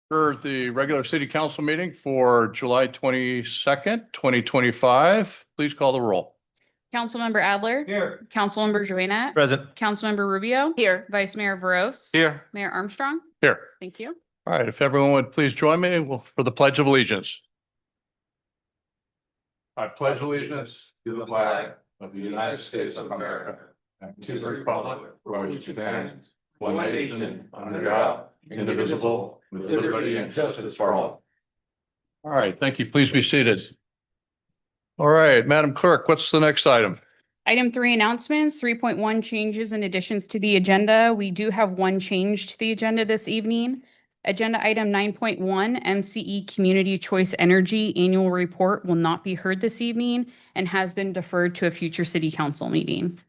For the regular city council meeting for July 22nd, 2025, please call the roll. Councilmember Adler. Here. Councilmember Joanette. Present. Councilmember Rubio. Here. Vice Mayor Veros. Here. Mayor Armstrong. Here. Thank you. All right, if everyone would please join me for the Pledge of Allegiance. I pledge allegiance to the flag of the United States of America and to the republic for which it stands, one nation, under God, indivisible, with liberty and justice for all. All right, thank you. Please be seated. All right, Madam Clerk, what's the next item? Item 3, announcements. 3.1, changes and additions to the agenda. We do have one change to the agenda this evening. Agenda item 9.1, MCE Community Choice Energy Annual Report will not be heard this evening and has been deferred to a future city council meeting.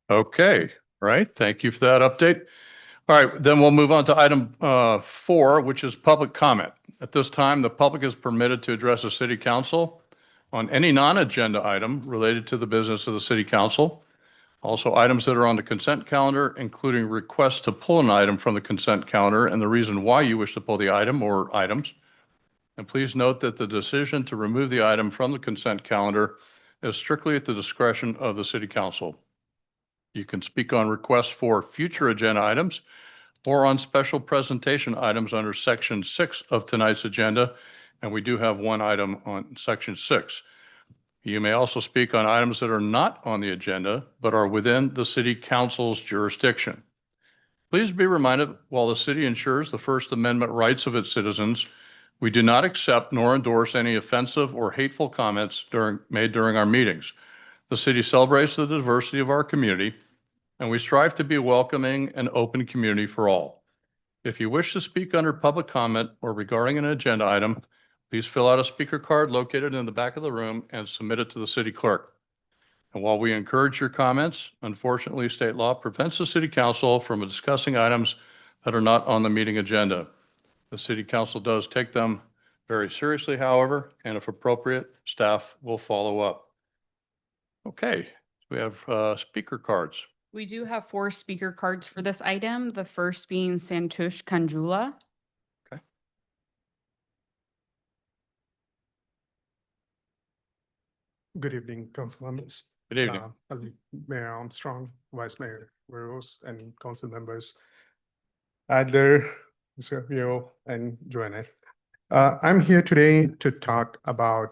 Okay, right. Thank you for that update. All right, then we'll move on to item 4, which is public comment. At this time, the public is permitted to address the city council on any non-agenda item related to the business of the city council. Also, items that are on the consent calendar, including requests to pull an item from the consent calendar and the reason why you wish to pull the item or items. And please note that the decision to remove the item from the consent calendar is strictly at the discretion of the city council. You can speak on requests for future agenda items or on special presentation items under section 6 of tonight's agenda. And we do have one item on section 6. You may also speak on items that are not on the agenda, but are within the city council's jurisdiction. Please be reminded, while the city ensures the First Amendment rights of its citizens, we do not accept nor endorse any offensive or hateful comments made during our meetings. The city celebrates the diversity of our community, and we strive to be a welcoming and open community for all. If you wish to speak under public comment or regarding an agenda item, please fill out a speaker card located in the back of the room and submit it to the city clerk. And while we encourage your comments, unfortunately, state law prevents the city council from discussing items that are not on the meeting agenda. The city council does take them very seriously, however, and if appropriate, staff will follow up. Okay, we have speaker cards. We do have 4 speaker cards for this item. The first being Santush Kanjula. Good evening, council members. Good evening. Mayor Armstrong, Vice Mayor Veros, and council members Adler, Mr. Rubio, and Joanette. I'm here today to talk about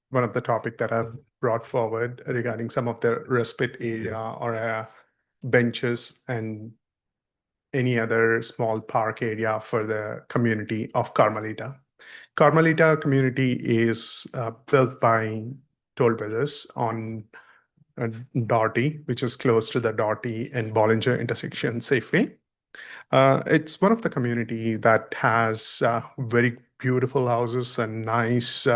one of the topics that I've brought forward regarding some of the respite area or benches and any other small park area for the community of Carmelita. Carmelita community is built by Toll Brothers on Doherty, which is close to the Doherty and Bollinger intersection Safeway. It's one of the community that has very beautiful houses and nice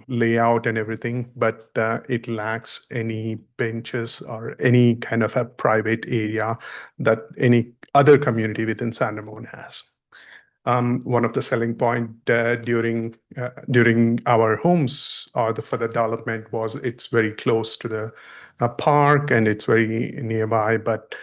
layout and everything, but it lacks any benches or any kind of a private area that any other community within San Ramon has. One of the selling point during our homes or for the development was it's very close to the park and it's very nearby, but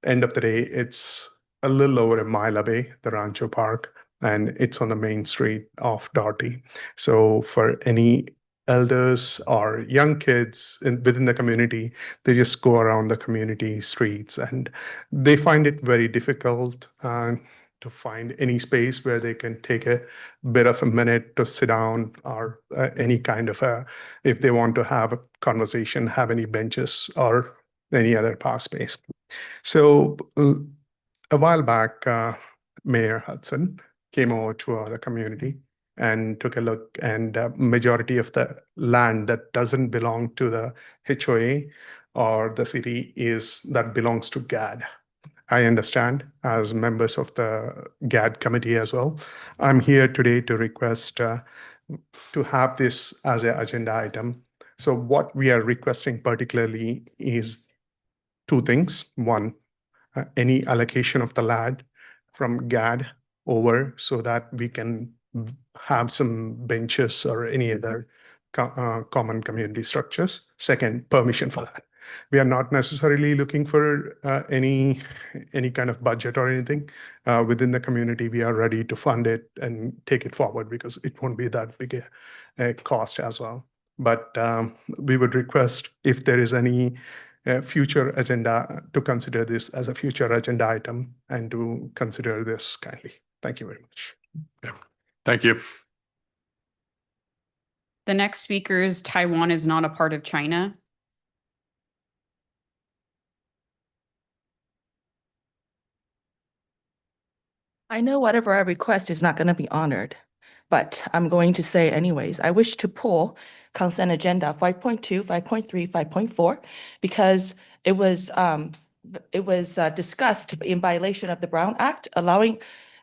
end of the day, it's a little over a mile away, the Rancho Park, and it's on the main street of Doherty. So for any elders or young kids within the community, they just go around the community streets and they find it very difficult to find any space where they can take a bit of a minute to sit down or any kind of if they want to have a conversation, have any benches or any other park space. So a while back, Mayor Hudson came over to the community and took a look, and majority of the land that doesn't belong to the HOA or the city that belongs to GAD. I understand as members of the GAD committee as well. I'm here today to request to have this as an agenda item. So what we are requesting particularly is 2 things. One, any allocation of the land from GAD over so that we can have some benches or any other common community structures. Second, permission for that. We are not necessarily looking for any kind of budget or anything within the community. We are ready to fund it and take it forward because it won't be that big a cost as well. But we would request if there is any future agenda to consider this as a future agenda item and to consider this kindly. Thank you very much. Thank you. The next speaker is Taiwan is not a part of China. I know whatever I request is not going to be honored, but I'm going to say anyways. I wish to pull consent agenda 5.2, 5.3, 5.4 because it was discussed in violation of the Brown Act,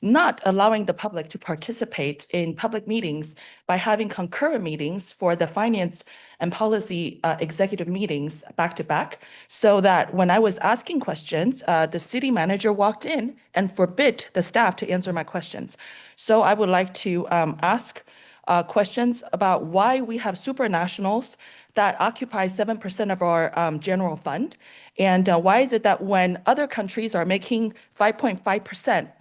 not allowing the public to participate in public meetings by having concurrent meetings for the finance and policy executive meetings back to back, so that when I was asking questions, the city manager walked in and forbid the staff to answer my questions. So I would like to ask questions about why we have supranationals that occupy 7% of our general fund. And why is it that when other countries are making 5.5%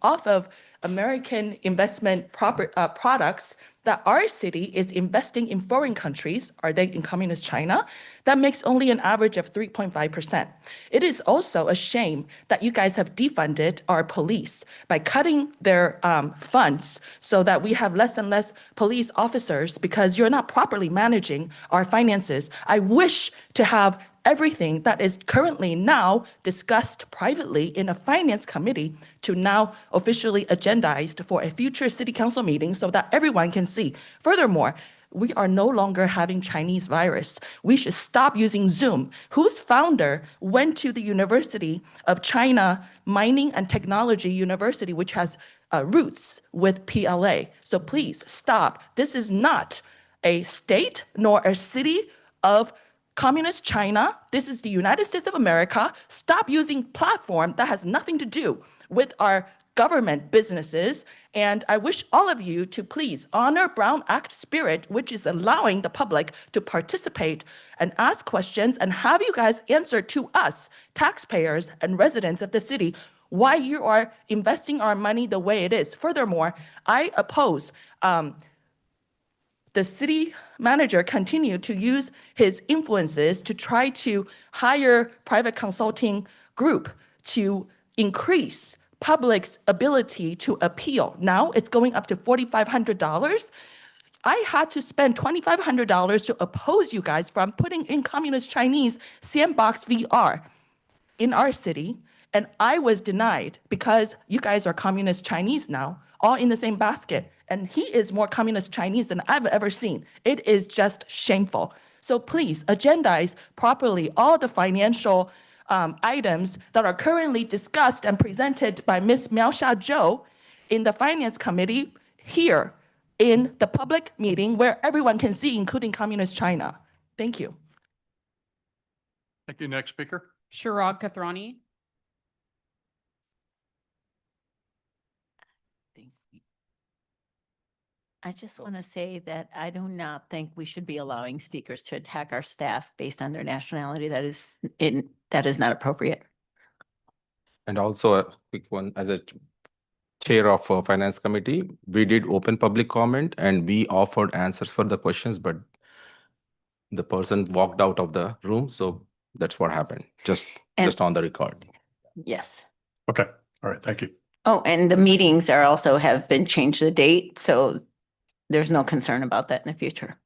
off of American investment products, that our city is investing in foreign countries, are they in communist China? That makes only an average of 3.5%. It is also a shame that you guys have defunded our police by cutting their funds so that we have less and less police officers because you're not properly managing our finances. I wish to have everything that is currently now discussed privately in a finance committee to now officially agendized for a future city council meeting so that everyone can see. Furthermore, we are no longer having Chinese virus. We should stop using Zoom. Whose founder went to the University of China Mining and Technology University, which has roots with PLA. So please stop. This is not a state nor a city of Communist China. This is the United States of America. Stop using platform that has nothing to do with our government businesses. And I wish all of you to please honor Brown Act spirit, which is allowing the public to participate and ask questions and have you guys answer to us, taxpayers and residents of the city, why you are investing our money the way it is. Furthermore, I oppose the city manager continue to use his influences to try to hire private consulting group to increase public's ability to appeal. Now it's going up to $4,500. I had to spend $2,500 to oppose you guys from putting in communist Chinese Sandbox VR in our city. And I was denied because you guys are communist Chinese now, all in the same basket. And he is more communist Chinese than I've ever seen. It is just shameful. So please agendize properly all the financial items that are currently discussed and presented by Ms. Miaosha Zhou in the Finance Committee here in the public meeting where everyone can see, including Communist China. Thank you. Thank you. Next speaker. Shirag Kathrani. I just want to say that I do not think we should be allowing speakers to attack our staff based on their nationality. That is not appropriate. And also a quick one, as a chair of a finance committee, we did open public comment and we offered answers for the questions, but the person walked out of the room. So that's what happened, just on the record. Yes. Okay. All right. Thank you. Oh, and the meetings are also have been changed the date. So there's no concern about that in the future.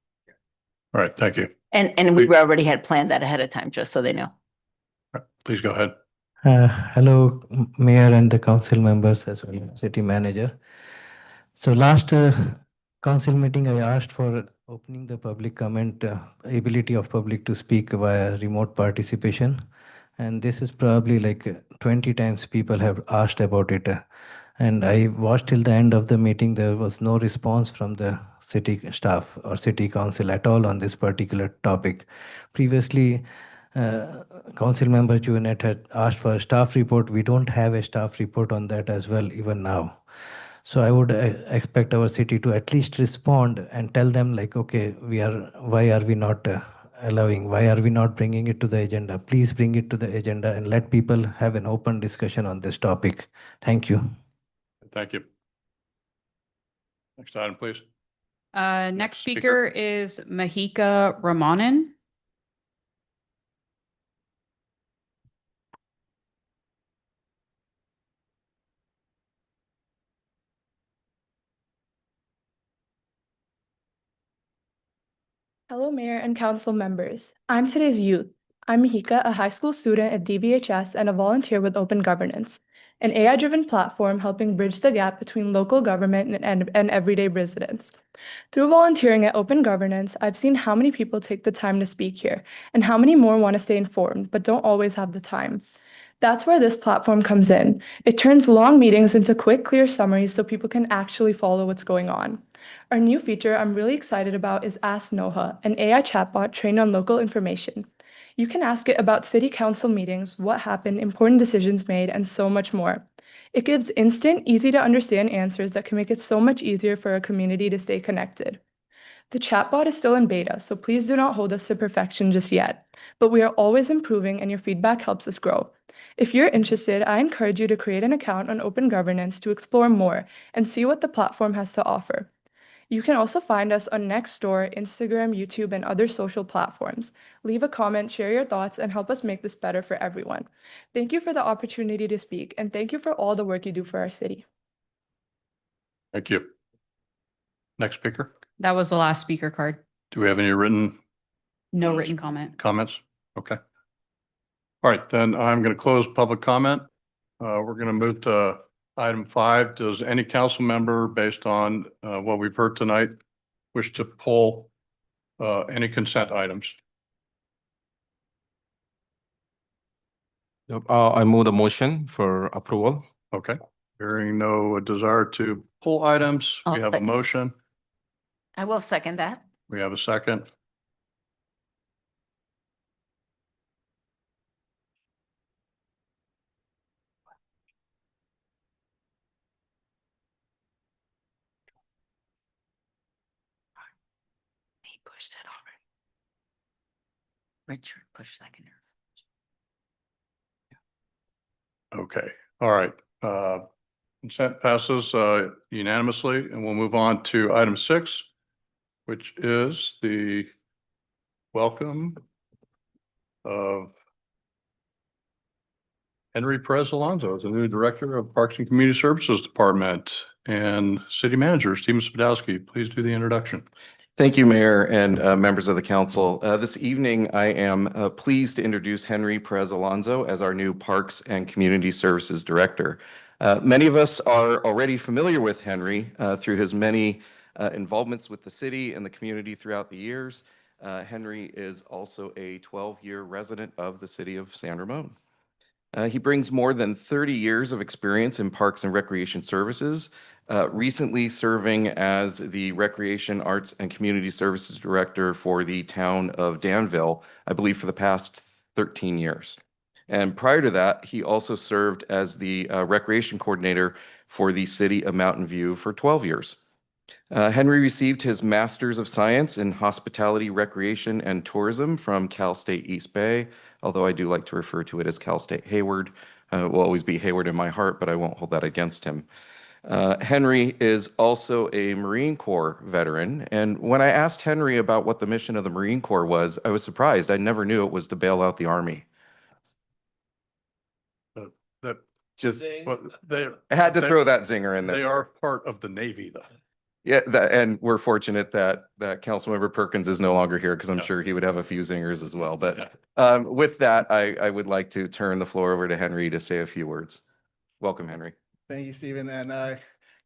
All right. Thank you. And we already had planned that ahead of time, just so they know. All right, please go ahead. Hello, Mayor and the council members as well as city manager. So last council meeting, I asked for opening the public comment, ability of public to speak via remote participation. And this is probably like 20 times people have asked about it. And I watched till the end of the meeting, there was no response from the city staff or city council at all on this particular topic. Previously, Council Member Junet had asked for a staff report. We don't have a staff report on that as well, even now. So I would expect our city to at least respond and tell them like, okay, why are we not allowing? Why are we not bringing it to the agenda? Please bring it to the agenda and let people have an open discussion on this topic. Thank you. Thank you. Next item, please. Next speaker is Mahika Ramanan. Hello, Mayor and Council members. I'm today's youth. I'm Mihika, a high school student at DBHS and a volunteer with Open Governance, an AI-driven platform helping bridge the gap between local government and everyday residents. Through volunteering at Open Governance, I've seen how many people take the time to speak here and how many more want to stay informed but don't always have the time. That's where this platform comes in. It turns long meetings into quick, clear summaries so people can actually follow what's going on. Our new feature I'm really excited about is Ask Noha, an AI chatbot trained on local information. You can ask it about city council meetings, what happened, important decisions made, and so much more. It gives instant, easy to understand answers that can make it so much easier for a community to stay connected. The chatbot is still in beta, so please do not hold us to perfection just yet. But we are always improving and your feedback helps us grow. If you're interested, I encourage you to create an account on Open Governance to explore more and see what the platform has to offer. You can also find us on Nextdoor, Instagram, YouTube, and other social platforms. Leave a comment, share your thoughts, and help us make this better for everyone. Thank you for the opportunity to speak, and thank you for all the work you do for our city. Thank you. Next speaker. That was the last speaker card. Do we have any written No written comment. comments? Okay. All right, then I'm going to close public comment. We're going to move to item 5. Does any council member, based on what we've heard tonight, wish to pull any consent items? I move the motion for approval. Okay. Hearing no desire to pull items, we I'll have a second. motion. I will second that. We have a second. He pushed it already. Richard pushed seconder. Okay, all right. Consent passes unanimously, and we'll move on to item 6, which is the welcome of Henry Perez Alonso as the new Director of Parks and Community Services Department, and City Manager Steven Spadowski. Please do the introduction. Thank you, Mayor and members of the council. This evening, I am pleased to introduce Henry Perez Alonso as our new Parks and Community Services Director. Many of us are already familiar with Henry through his many involvements with the city and the community throughout the years. Henry is also a 12-year resident of the city of San Ramon. He brings more than 30 years of experience in parks and recreation services, recently serving as the Recreation, Arts, and Community Services Director for the town of Danville, I believe for the past 13 years. And prior to that, he also served as the Recreation Coordinator for the city of Mountain View for 12 years. Henry received his Master's of Science in Hospitality, Recreation, and Tourism from Cal State East Bay, although I do like to refer to it as Cal State Hayward. Will always be Hayward in my heart, but I won't hold that against him. Henry is also a Marine Corps veteran, and when I asked Henry about what the mission of the Marine Corps was, I was surprised. I never knew it was to bail out the Army. That Just well, they I had to they- throw that zinger in there. They are part of the Navy, though. Yeah, and we're fortunate that Councilmember Perkins is no longer here because I'm Yeah. sure he would have a few zingers as well. Yeah. But with that, I would like to turn the floor over to Henry to say a few words. Welcome, Henry. Thank you, Stephen. And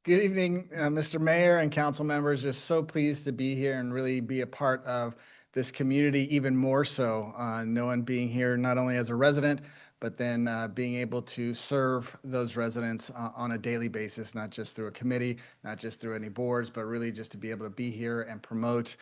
good evening, Mr. Mayor and council members. Just so pleased to be here and really be a part of this community, even more so, knowing being here not only as a resident, but then being able to serve those residents on a daily basis, not just through a committee, not just through any boards, but really just to be able to be here and promote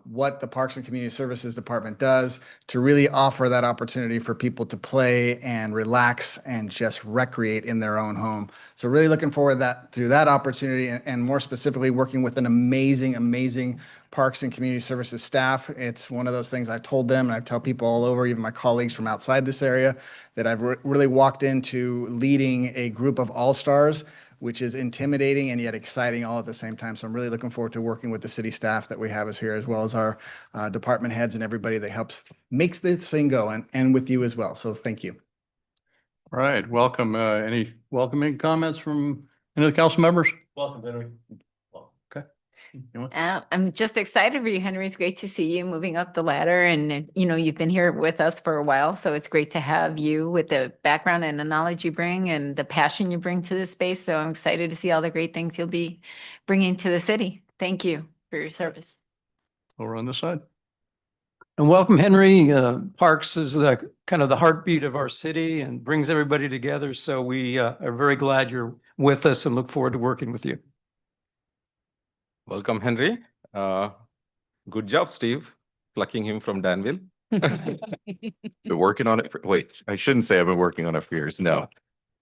what the Parks and Community Services Department does to really offer that opportunity for people to play and relax and just recreate in their own home. So really looking forward to that opportunity and more specifically working with an amazing Parks and Community Services staff. It's one of those things I told them, and I tell people all over, even my colleagues from outside this area, that I've really walked into leading a group of all-stars, which is intimidating and yet exciting all at the same time. So I'm really looking forward to working with the city staff that we have us here, as well as our department heads and everybody that makes this thing go, and with you as well. So thank you. All right, welcome. Any welcoming comments from any of the council members? Welcome, Henry. Okay. You want- I'm just excited for you, Henry. It's great to see you moving up the ladder, and you've been here with us for a while, so it's great to have you with the background and the knowledge you bring and the passion you bring to this space. So I'm excited to see all the great things you'll be bringing to the city. Thank you for your service. Over on this side. And welcome, Henry. Parks is the kind of the heartbeat of our city and brings everybody together. So we are very glad you're with us and look forward to working with you. Welcome, Henry. Good job, Steve, plucking him from Danville. Been working on it wait, I shouldn't say I've been working on it for years, no.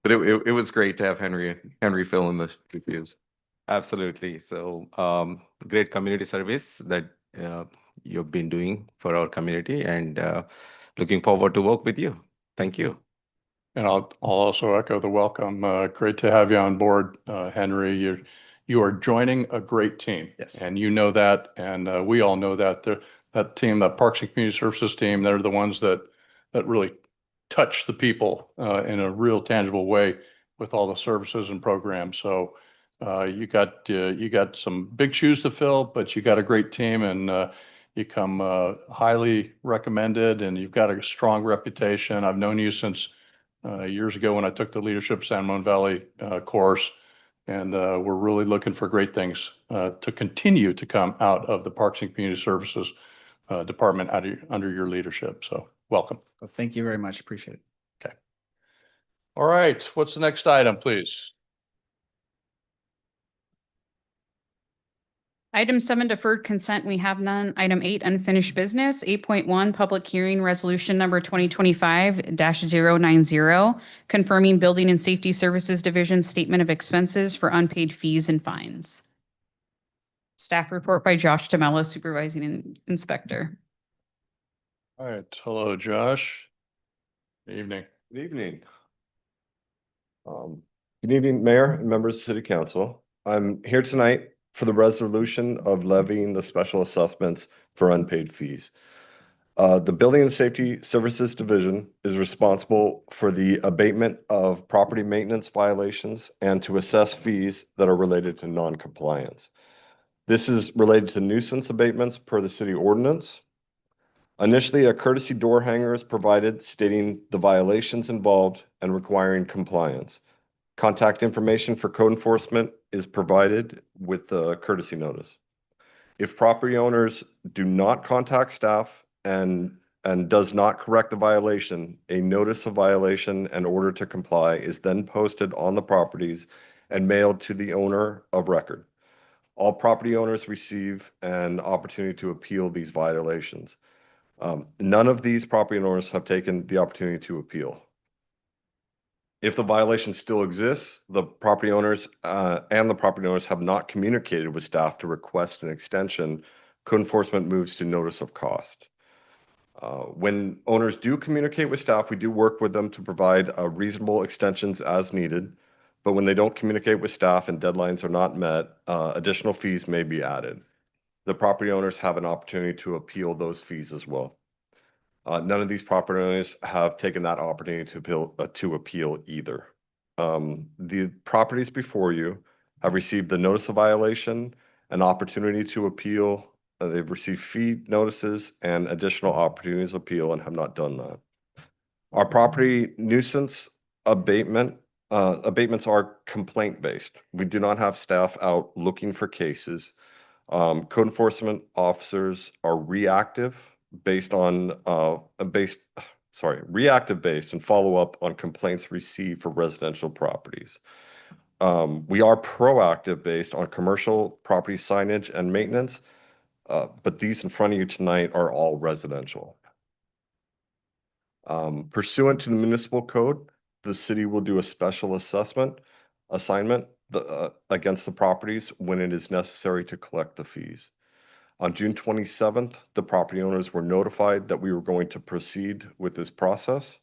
But it was great to have Henry fill in the shoes. Absolutely. So great community service that you've been doing for our community, and looking forward to work with you. Thank you. And I'll also echo the welcome. Great to have you on board, Henry. You are joining a great team. Yes. And you know that, and we all know that. That team, that Parks and Community Services team, they're the ones that really touch the people in a real tangible way with all the services and programs. So you got some big shoes to fill, but you got a great team, and you come highly recommended, and you've got a strong reputation. I've known you since years ago when I took the Leadership San Ramon Valley course. And we're really looking for great things to continue to come out of the Parks and Community Services Department under your leadership. So welcome. Well, thank you very much. Appreciate it. Okay. All right. What's the next item, please? Item 7, deferred consent, we have none. Item 8, unfinished business. 8.1, public hearing resolution number 2025-090, confirming Building and Safety Services Division statement of expenses for unpaid fees and fines. Staff report by Josh DeMello, supervising inspector. All right. Hello, Josh. Good evening. Good evening. Good evening, Mayor and members of City Council. I'm here tonight for the resolution of levying the special assessments for unpaid fees. The Building and Safety Services Division is responsible for the abatement of property maintenance violations and to assess fees that are related to non-compliance. This is related to nuisance abatements per the city ordinance. Initially, a courtesy door hanger is provided stating the violations involved and requiring compliance. Contact information for code enforcement is provided with the courtesy notice. If property owners do not contact staff and does not correct the violation, a notice of violation and order to comply is then posted on the properties and mailed to the owner of record. All property owners receive an opportunity to appeal these violations. None of these property owners have taken the opportunity to appeal. If the violation still exists, the property owners have not communicated with staff to request an extension, code enforcement moves to notice of cost. When owners do communicate with staff, we do work with them to provide reasonable extensions as needed. But when they don't communicate with staff and deadlines are not met, additional fees may be added. The property owners have an opportunity to appeal those fees as well. None of these property owners have taken that opportunity to appeal either. The properties before you have received the notice of violation, an opportunity to appeal. They've received fee notices and additional opportunities to appeal and have not done that. Our property nuisance abatements are complaint-based. We do not have staff out looking for cases. Code enforcement officers are reactive based and follow up on complaints received for residential properties. We are proactive based on commercial property signage and maintenance. but these in front of you tonight are all residential. Pursuant to the municipal code, the city will do a special assignment against the properties when it is necessary to collect the fees. On June 27th, the property owners were notified that we were going to proceed with this process.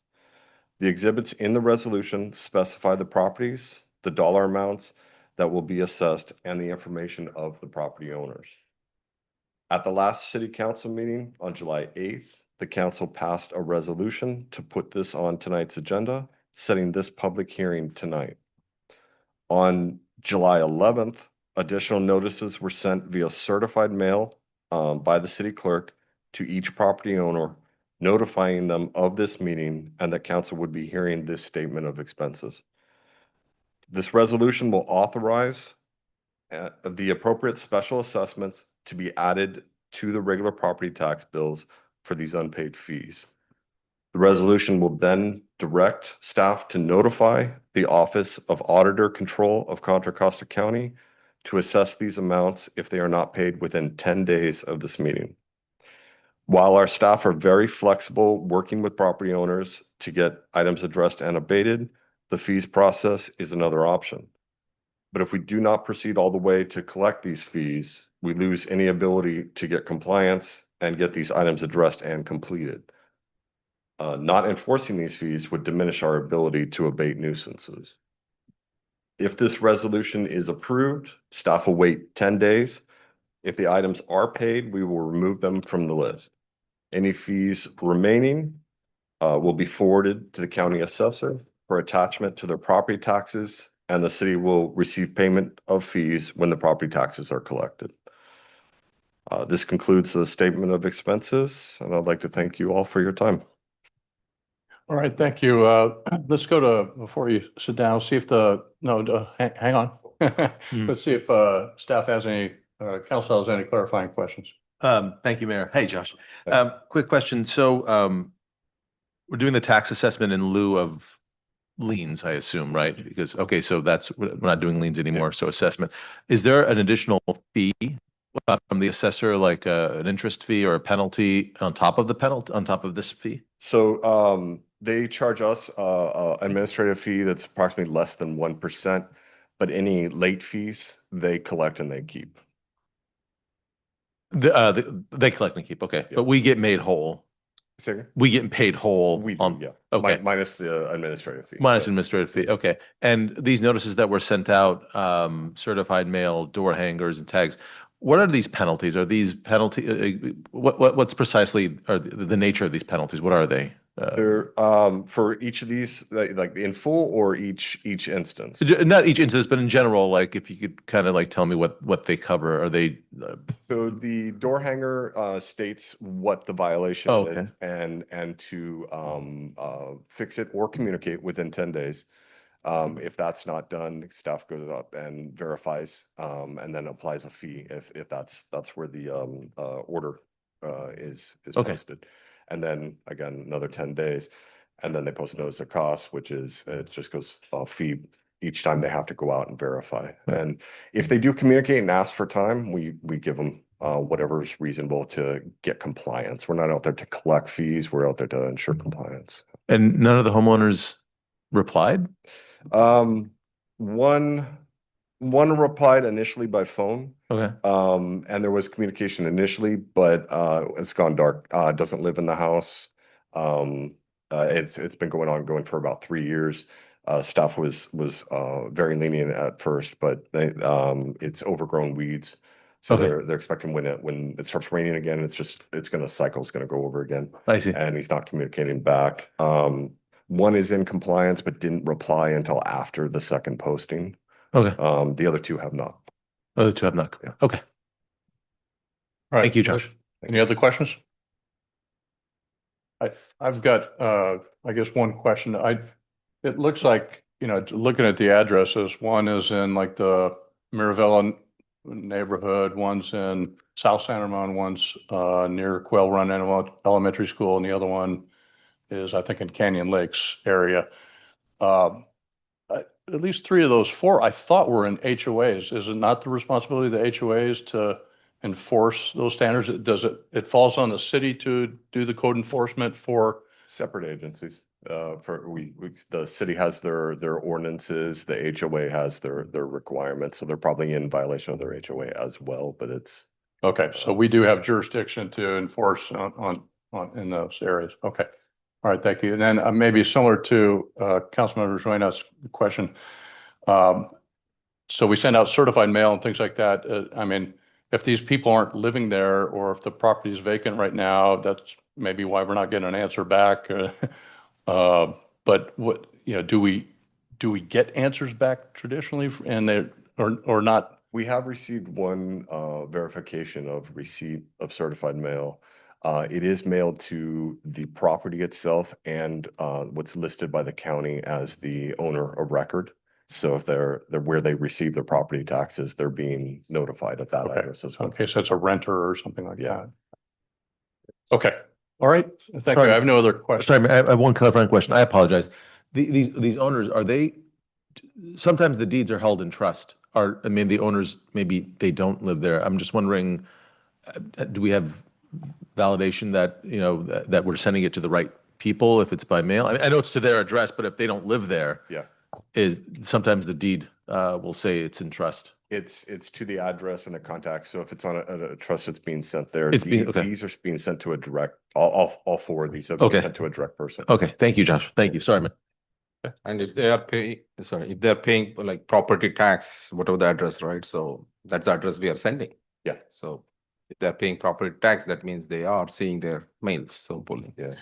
The exhibits in the resolution specify the properties, the dollar amounts that will be assessed, and the information of the property owners. At the last city council meeting on July 8th, the council passed a resolution to put this on tonight's agenda, setting this public hearing tonight. On July 11th, additional notices were sent via certified mail by the city clerk to each property owner, notifying them of this meeting and that council would be hearing this statement of expenses. This resolution will authorize the appropriate special assessments to be added to the regular property tax bills for these unpaid fees. The resolution will then direct staff to notify the Office of Auditor Control of Contra Costa County to assess these amounts if they are not paid within 10 days of this meeting. While our staff are very flexible working with property owners to get items addressed and abated, the fees process is another option. But if we do not proceed all the way to collect these fees, we lose any ability to get compliance and get these items addressed and completed. Not enforcing these fees would diminish our ability to abate nuisances. If this resolution is approved, staff will wait 10 days. If the items are paid, we will remove them from the list. Any fees remaining will be forwarded to the county assessor for attachment to their property taxes, and the city will receive payment of fees when the property taxes are collected. This concludes the statement of expenses, and I'd like to thank you all for your time. All right, thank you. Let's go to, before you sit down, see if hang on. Let's see if staff has any, council has any clarifying questions. Thank you, Mayor. Hey, Josh. Quick question. So we're doing the tax assessment in lieu of liens, I assume, right? Because, okay, so we're not doing liens anymore, so assessment. Is there an additional fee from the assessor, like an interest fee or a penalty on top of the penalty, on top of this fee? So they charge us administrative fee that's approximately less than 1%, but any late fees they collect and they keep. They collect and keep, okay. But we get made whole. Second? We get paid whole. We do, on, yeah. Okay. Minus the administrative fee. Minus administrative fee, okay. And these notices that were sent out, certified mail, door hangers and tags, what are these penalties? Are these what's precisely the nature of these penalties? What are they? They're for each of these, like in full or each instance? Not each instance, but in general, like if you could kind of like tell me what they cover. Are they? So the door hanger states what the violation is and to fix it or communicate within 10 days. If that's not done, staff goes up and verifies and then applies a fee if that's where the order is posted. And then again, another 10 days. And then they post notice of cost, which is, it just goes fee each time they have to go out and verify. And if they do communicate and ask for time, we give them whatever is reasonable to get compliance. We're not out there to collect fees. We're out there to ensure compliance. And none of the homeowners replied? One replied initially by phone. Okay. And there was communication initially, but it's gone dark. Doesn't live in the house. It's been going for about 3 years. Staff was very lenient at first, but it's overgrown weeds. So they're expecting when it starts raining again, cycle's gonna go over again. I see. And he's not communicating back. One is in compliance, but didn't reply until after the second posting. Okay. The other two have not. Other two have not. Yeah. Okay. All right. Thank you, Josh. Any other questions? I've got, I guess, one question. It looks like, looking at the addresses, one is in like the Mirabella neighborhood, one's in South San Ramon, one's near Quail Run Elementary School, and the other one is, I think, in Canyon Lakes area. At least 3 of those 4 I thought were in HOAs. Is it not the responsibility of the HOAs to enforce those standards? It falls on the city to do the code enforcement for? Separate agencies. The city has their ordinances, the HOA has their requirements, so they're probably in violation of their HOA as well, but it's. Okay, so we do have jurisdiction to enforce on in those areas. Okay. All right, thank you. And then maybe similar to Councilmember Duenas' question. So we send out certified mail and things like that. I mean, if these people aren't living there, or if the property is vacant right now, that's maybe why we're not getting an answer back. But what, do we get answers back traditionally and they or not? We have received one verification of receipt of certified mail. It is mailed to the property itself and what's listed by the county as the owner of record. So if they're where they receive their property taxes, they're being notified at that address as well. Okay, so it's a renter or something like that. Okay, all right. Thank you. I have no other questions. Sorry, I have one clarifying question. I apologize. These owners, sometimes the deeds are held in trust. The owners, maybe they don't live there. I'm just wondering, do we have validation that, that we're sending it to the right people if it's by mail? I know it's to their address, but if they don't live there. Yeah. Is sometimes the deed will say it's in trust. It's to the address and the contact. So if it's on a trust that's being sent there, okay. These are being sent to a direct, all four of these are being sent to a direct person. Okay, thank you, Josh. Thank you. Sorry, man. And if they are if they're paying like property tax, whatever the address, right? So that's the address we are sending. Yeah. So if they're paying property tax, that means they are seeing their mails. So fully. Yeah.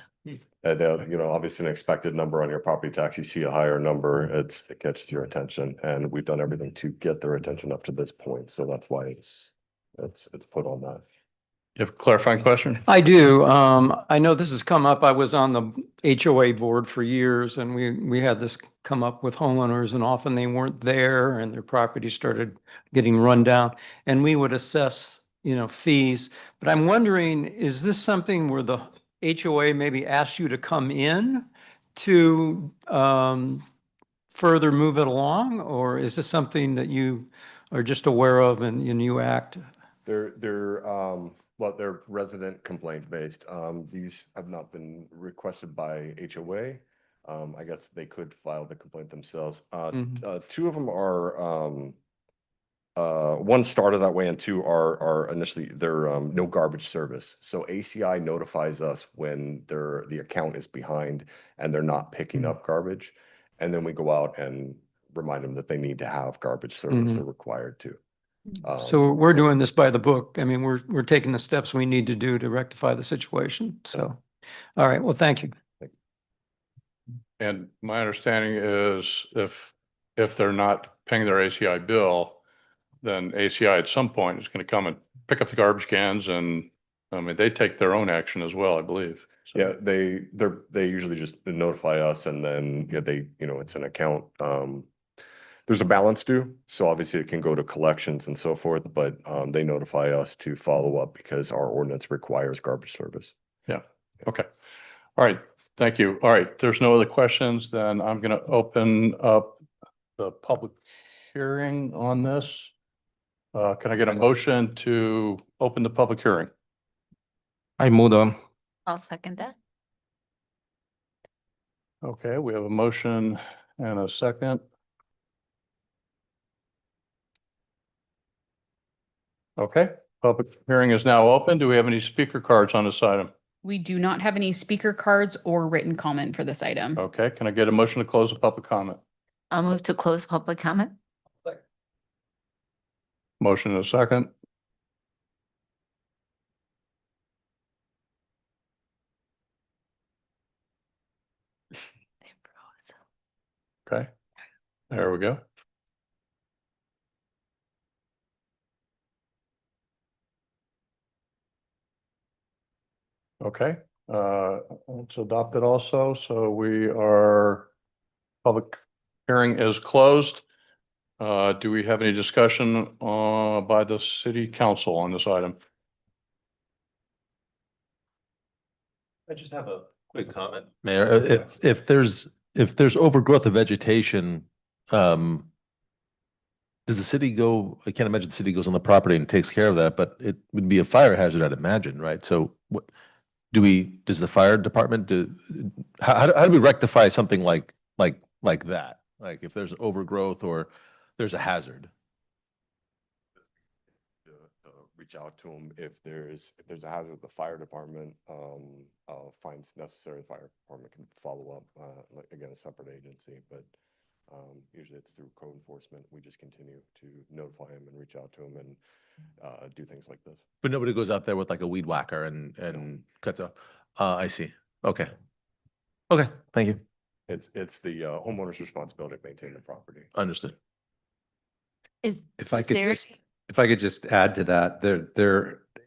Obviously an expected number on your property tax, you see a higher number, it catches your attention, and we've done everything to get their attention up to this point. So that's why it's put on that. You have a clarifying question? I do. I know this has come up. I was on the HOA board for years, and we had this come up with homeowners, and often they weren't there and their property started getting run down, and we would assess, fees. But I'm wondering, is this something where the HOA maybe asks you to come in to further move it along, or is this something that you are just aware of and you act? They're resident complaint based. These have not been requested by HOA. I guess they could file the complaint themselves. Two of them are one started that way, and two are initially they're no garbage service. So ACI notifies us when the account is behind and they're not picking up garbage, and then we go out and remind them that they need to have garbage service. They're required to. So we're doing this by the book. I mean, we're taking the steps we need to do to rectify the situation. So, all right. Well, thank you. And my understanding is if they're not paying their ACI bill, then ACI at some point is going to come and pick up the garbage cans, and they take their own action as well, I believe. So. Yeah, they usually just notify us, and then it's an account. There's a balance due, so obviously it can go to collections and so forth, but they notify us to follow up because our ordinance requires garbage service. Yeah. Okay. All right. Thank you. All right. There's no other questions. Then I'm going to open up the public hearing on this. Can I get a motion to open the public hearing? I move on. I'll second that. Okay, we have a motion and a second. Okay, public hearing is now open. Do we have any speaker cards on this item? We do not have any speaker cards or written comment for this item. Okay, can I get a motion to close the public comment? I'll move to close public comment. Motion and a second. Okay, there we go. Okay, it's adopted also. So public hearing is closed. Do we have any discussion by the city council on this item? I just have a quick comment, Mayor. If there's overgrowth of vegetation, does the city go, I can't imagine the city goes on the property and takes care of that, but it would be a fire hazard, I'd imagine, right? So what, does the fire department how do we rectify something like that? Like if there's overgrowth or there's a hazard? Reach out to them if there's a hazard with the fire department, finds necessary, the fire department can follow up, like, again, a separate agency, but usually it's through code enforcement. We just continue to notify them and reach out to them and do things like this. But nobody goes out there with like a weed whacker and cuts off. I see. Okay. Okay, thank you. It's the homeowner's responsibility to maintain the property. Understood. If I could just add to that,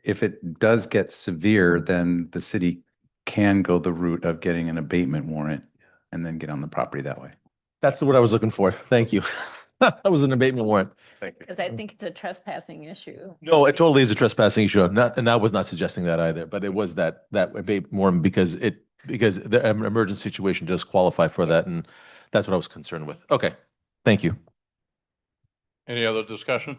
if it does get severe, then the city can go the route of getting an abatement warrant and then get on the property that way. That's the word I was looking for. Thank you. That was an abatement warrant. Thank you. Because I think it's a trespassing issue. No, it totally is a trespassing issue. And I was not suggesting that either, but it was that abatement warrant because the emergency situation does qualify for that. And that's what I was concerned with. Okay, thank you. Any other discussion?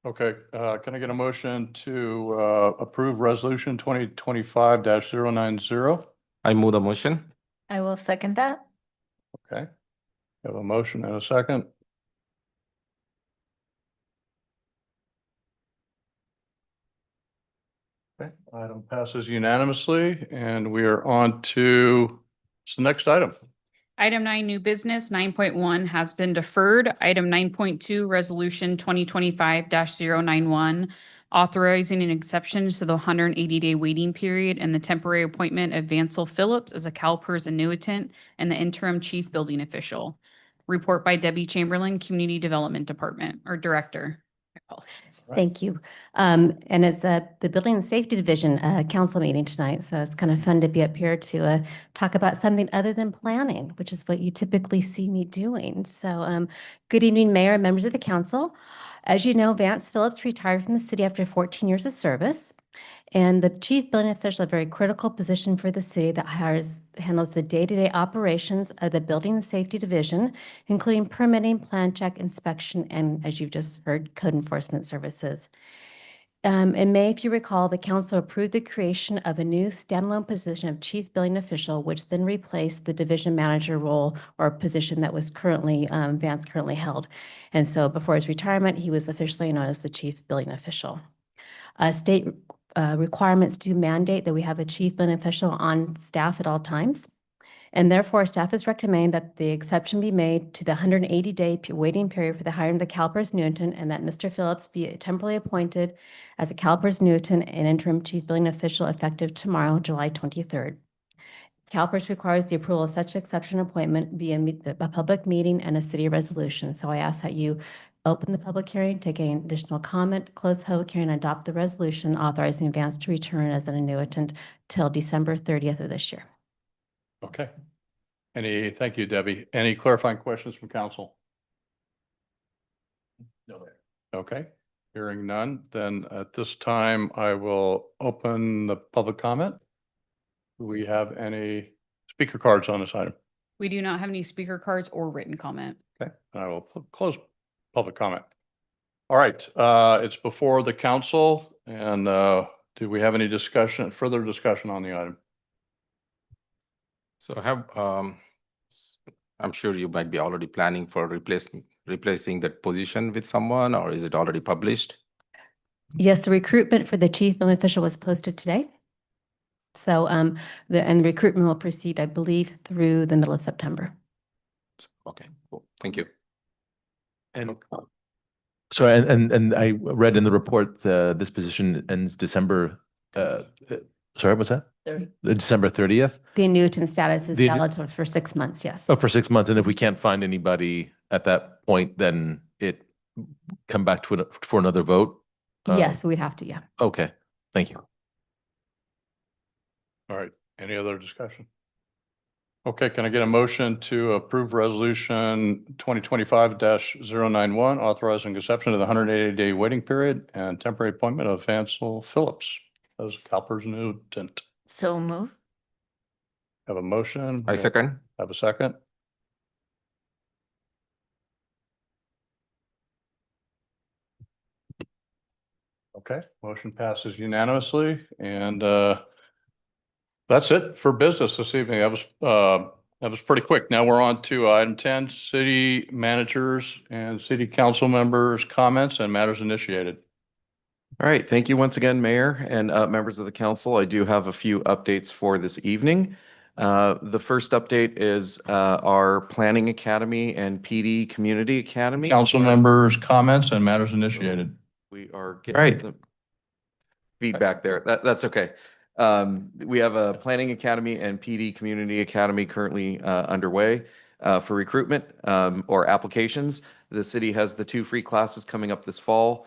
Okay, can I get a motion to approve resolution 2025-090? I move the motion. I will second that. Okay, have a motion and a second. Okay, item passes unanimously, and we are on to the next item. Item 9, new business. 9.1 has been deferred. Item 9.2, resolution 2025-091, authorizing an exception to the 180-day waiting period and the temporary appointment of Vancel Phillips as a CalPERS annuitant and the interim chief building official. Report by Debbie Chamberlain, Community Development Department, or Director. I apologize. Thank you. And it's the Building and Safety Division council meeting tonight. So it's kind of fun to be up here to talk about something other than planning, which is what you typically see me doing. So good evening, Mayor and members of the council. As you know, Vance Phillips retired from the city after 14 years of service. And the chief building official, a very critical position for the city that handles the day-to-day operations of the Building and Safety Division, including permitting, plan check, inspection, and as you've just heard, code enforcement services. In May, if you recall, the council approved the creation of a new standalone position of chief building official, which then replaced the division manager role or position that was currently Vance currently held. And so before his retirement, he was officially known as the chief building official. State requirements do mandate that we have a chief building official on staff at all times. And therefore, staff is recommending that the exception be made to the 180-day waiting period for the hiring of the CalPERS annuitant and that Mr. Phillips be temporarily appointed as a CalPERS annuitant and interim chief building official effective tomorrow, July 23rd. CalPERS requires the approval of such exception appointment via a public meeting and a city resolution. So I ask that you open the public hearing, take any additional comment, close the public hearing, and adopt the resolution authorizing Vance to return as an annuitant till December 30th of this year. Okay. Thank you, Debbie. Any clarifying questions from council? No. Okay, hearing none, then at this time, I will open the public comment. Do we have any speaker cards on this item? We do not have any speaker cards or written comment. Okay, I will close public comment. All right, it's before the council, and do we have any further discussion on the item? So I'm sure you might be already planning for replacing that position with someone, or is it already published? Yes, the recruitment for the chief building official was posted today. So the recruitment will proceed, I believe, through the middle of September. Okay, cool. Thank you. And sorry, and I read in the report this position ends December. Sorry, what's that? December 30th. The annuitant status is valid for 6 months. Yes. Oh, for 6 months, and if we can't find anybody at that point, then it come back to for another vote. Yes, we'd have to. Yeah. Okay, thank you. All right, any other discussion? Okay, can I get a motion to approve resolution 2025-091, authorizing exception to the 180-day waiting period and temporary appointment of Vancel Phillips as CalPERS annuitant? So move. Have a motion? I second. Have a second? Okay, motion passes unanimously, and that's it for business this evening. That was pretty quick. Now we're on to item 10, city managers and city council members' comments and matters initiated. All right, thank you once again, Mayor and members of the council. I do have a few updates for this evening. The first update is our Planning Academy and PD Community Academy. Council members' comments and matters initiated. We are getting the feedback there. That's okay. We have a Planning Academy and PD Community Academy currently underway for recruitment or applications. The city has the 2 free classes coming up this fall.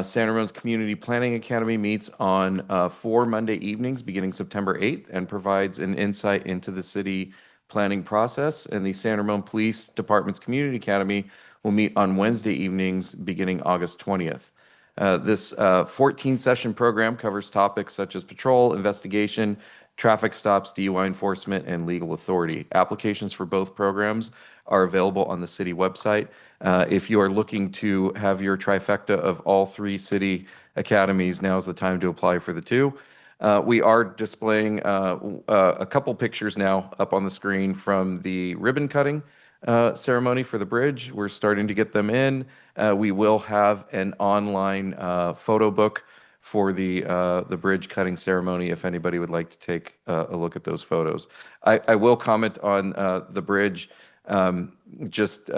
Santa Ramon's Community Planning Academy meets on 4 Monday evenings beginning September 8th and provides an insight into the city planning process. And the Santa Ramon Police Department's Community Academy will meet on Wednesday evenings beginning August 20th. This 14-session program covers topics such as patrol, investigation, traffic stops, DUI enforcement, and legal authority. Applications for both programs are available on the city website. If you are looking to have your trifecta of all 3 city academies, now's the time to apply for the 2. We are displaying a couple pictures now up on the screen from the ribbon cutting ceremony for the bridge. We're starting to get them in. We will have an online photo book for the bridge cutting ceremony if anybody would like to take a look at those photos. I will comment on the bridge just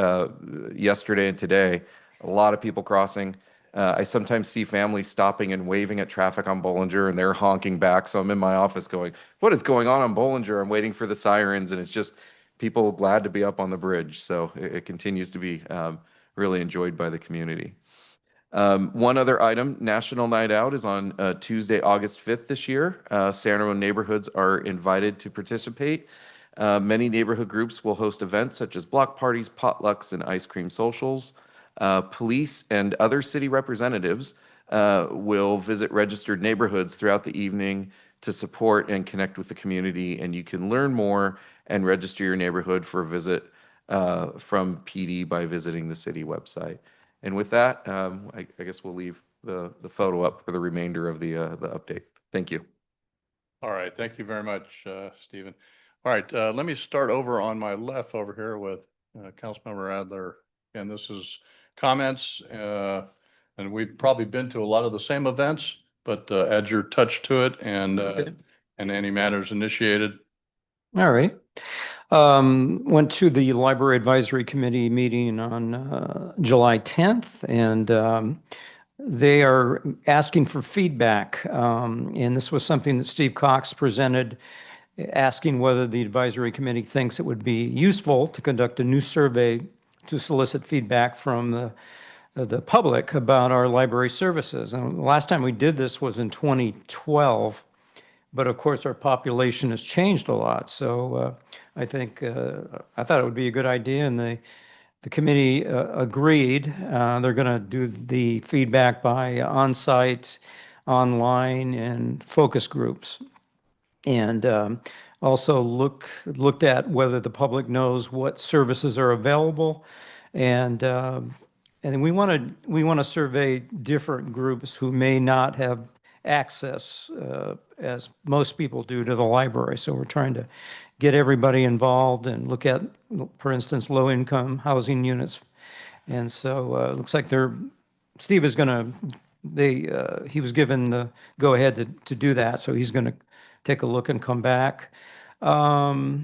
yesterday and today. A lot of people crossing. I sometimes see families stopping and waving at traffic on Bollinger and they're honking back. So I'm in my office going, what is going on Bollinger? I'm waiting for the sirens, and it's just people glad to be up on the bridge. So it continues to be really enjoyed by the community. One other item, National Night Out is on Tuesday, August 5th this year. Santa Ramon neighborhoods are invited to participate. Many neighborhood groups will host events such as block parties, potlucks, and ice cream socials. Police and other city representatives will visit registered neighborhoods throughout the evening to support and connect with the community. And you can learn more and register your neighborhood for a visit from PD by visiting the city website. And with that, I guess we'll leave the photo up for the remainder of the update. Thank you. All right, thank you very much, Stephen. All right, let me start over on my left over here with Councilmember Adler. And this is comments, and we've probably been to a lot of the same events, but add your touch to it and any matters initiated. All right. Went to the Library Advisory Committee meeting on July 10th, and they are asking for feedback. And this was something that Steve Cox presented, asking whether the advisory committee thinks it would be useful to conduct a new survey to solicit feedback from the public about our library services. And the last time we did this was in 2012. But of course, our population has changed a lot. So I think I thought it would be a good idea, and the committee agreed. They're going to do the feedback by on-site, online, and focus groups, and also looked at whether the public knows what services are available, and we want to survey different groups who may not have access as most people do to the library. So we're trying to get everybody involved and look at, for instance, low-income housing units. And so it looks like Steve is going to, he was given the go-ahead to do that. So he's going to take a look and come back. Also,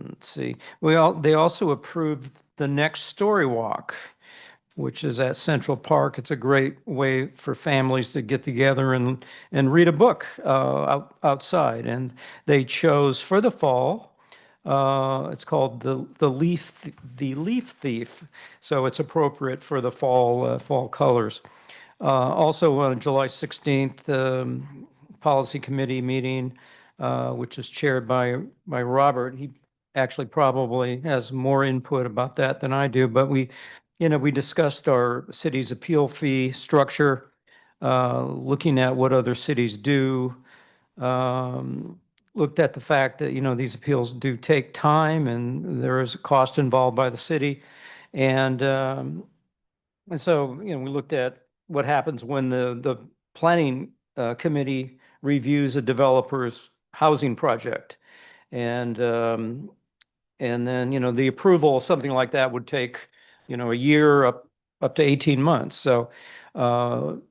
let's see, they also approved the Next Story Walk, which is at Central Park. It's a great way for families to get together and read a book outside. And they chose for the fall, it's called the Leaf Thief. So it's appropriate for the fall colors. Also on July 16th, Policy Committee meeting, which is chaired by Robert. He actually probably has more input about that than I do, but we discussed our city's appeal fee structure, looking at what other cities do, looked at the fact that, these appeals do take time and there is a cost involved by the city. And so, we looked at what happens when the planning committee reviews a developer's housing project. And then, the approval of something like that would take, a year up to 18 months. So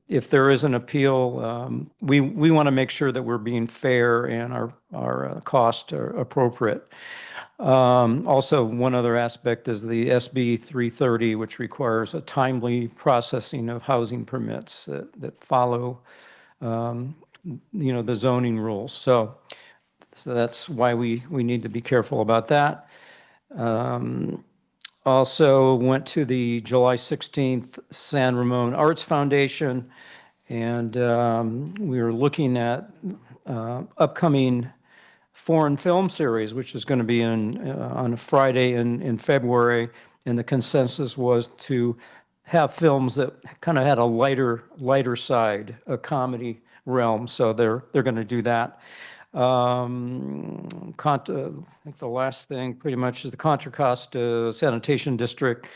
if there is an appeal, we want to make sure that we're being fair and our costs are appropriate. Also, one other aspect is the SB 330, which requires a timely processing of housing permits that follow, the zoning rules. So that's why we need to be careful about that. Also went to the July 16th San Ramon Arts Foundation, and we were looking at upcoming foreign film series, which is going to be on a Friday in February, and the consensus was to have films that kind of had a lighter side, a comedy realm. So they're going to do that. I think the last thing pretty much is the Contra Costa Sanitation District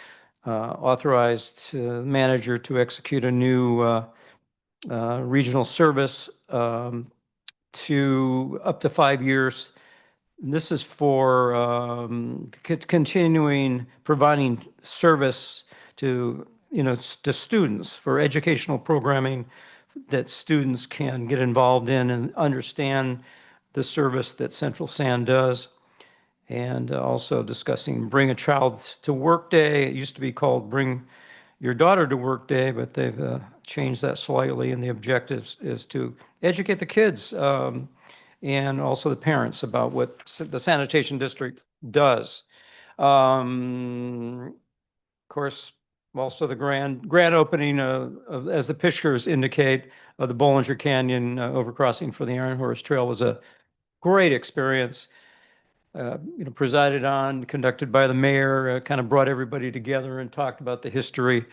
authorized manager to execute a new regional service to up to 5 years. This is for continuing providing service to to students for educational programming that students can get involved in and understand the service that Central San does. And also discussing Bring a Child to Work Day. It used to be called Bring Your Daughter to Work Day, but they've changed that slightly. And the objective is to educate the kids and also the parents about what the sanitation district does. Of course, also the grand opening of, as the pictures indicate, of the Bollinger Canyon overcrossing for the Iron Horse Trail was a great experience. Presided on, conducted by the mayor, kind of brought everybody together and talked about the history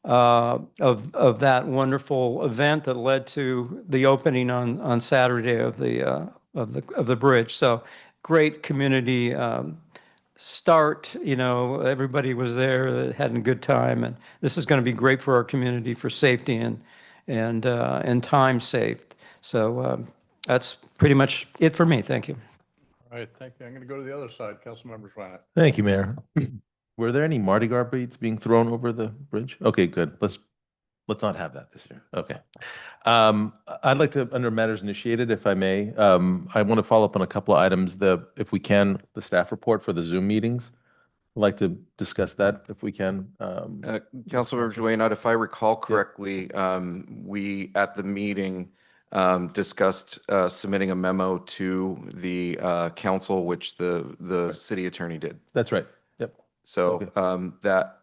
of that wonderful event that led to the opening on Saturday of the bridge. So great community start. Everybody was there, had a good time, and this is going to be great for our community for safety and time saved. So that's pretty much it for me. Thank you. All right, thank you. I'm going to go to the other side. Councilmember Schwandt. Thank you, Mayor. Were there any Mardi Gras beads being thrown over the bridge? Okay, good. Let's not have that this year. Okay. I'd like to, under matters initiated, if I may, I want to follow up on a couple of items. If we can, the staff report for the Zoom meetings. I'd like to discuss that if we can. Councilmember Duane, if I recall correctly, we at the meeting discussed submitting a memo to the council, which the city attorney did. That's right. Yep. So that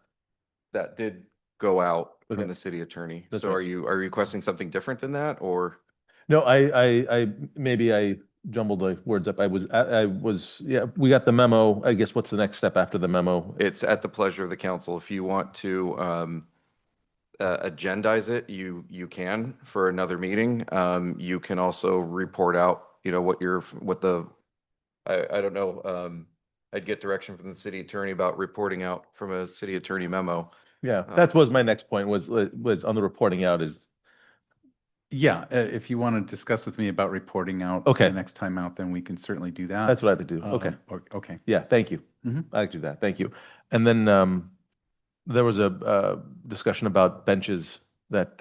did go out Okay. in the city attorney. That's So right. are you requesting something different than that, or? No, I maybe I jumbled the words up. I was, yeah, we got the memo. I guess what's the next step after the memo? It's at the pleasure of the council. If you want to agendize it, you can for another meeting. You can also report out, I don't know. I'd get direction from the city attorney about reporting out from a city attorney memo. Yeah, that was my next point was on the reporting out is. Yeah, if you want to discuss with me about reporting out Okay. the next time out, then we can certainly do that. That's what I have to do. Okay. Okay. Yeah, thank you. Mhm. I like to do that. Thank you. And then there was a discussion about benches that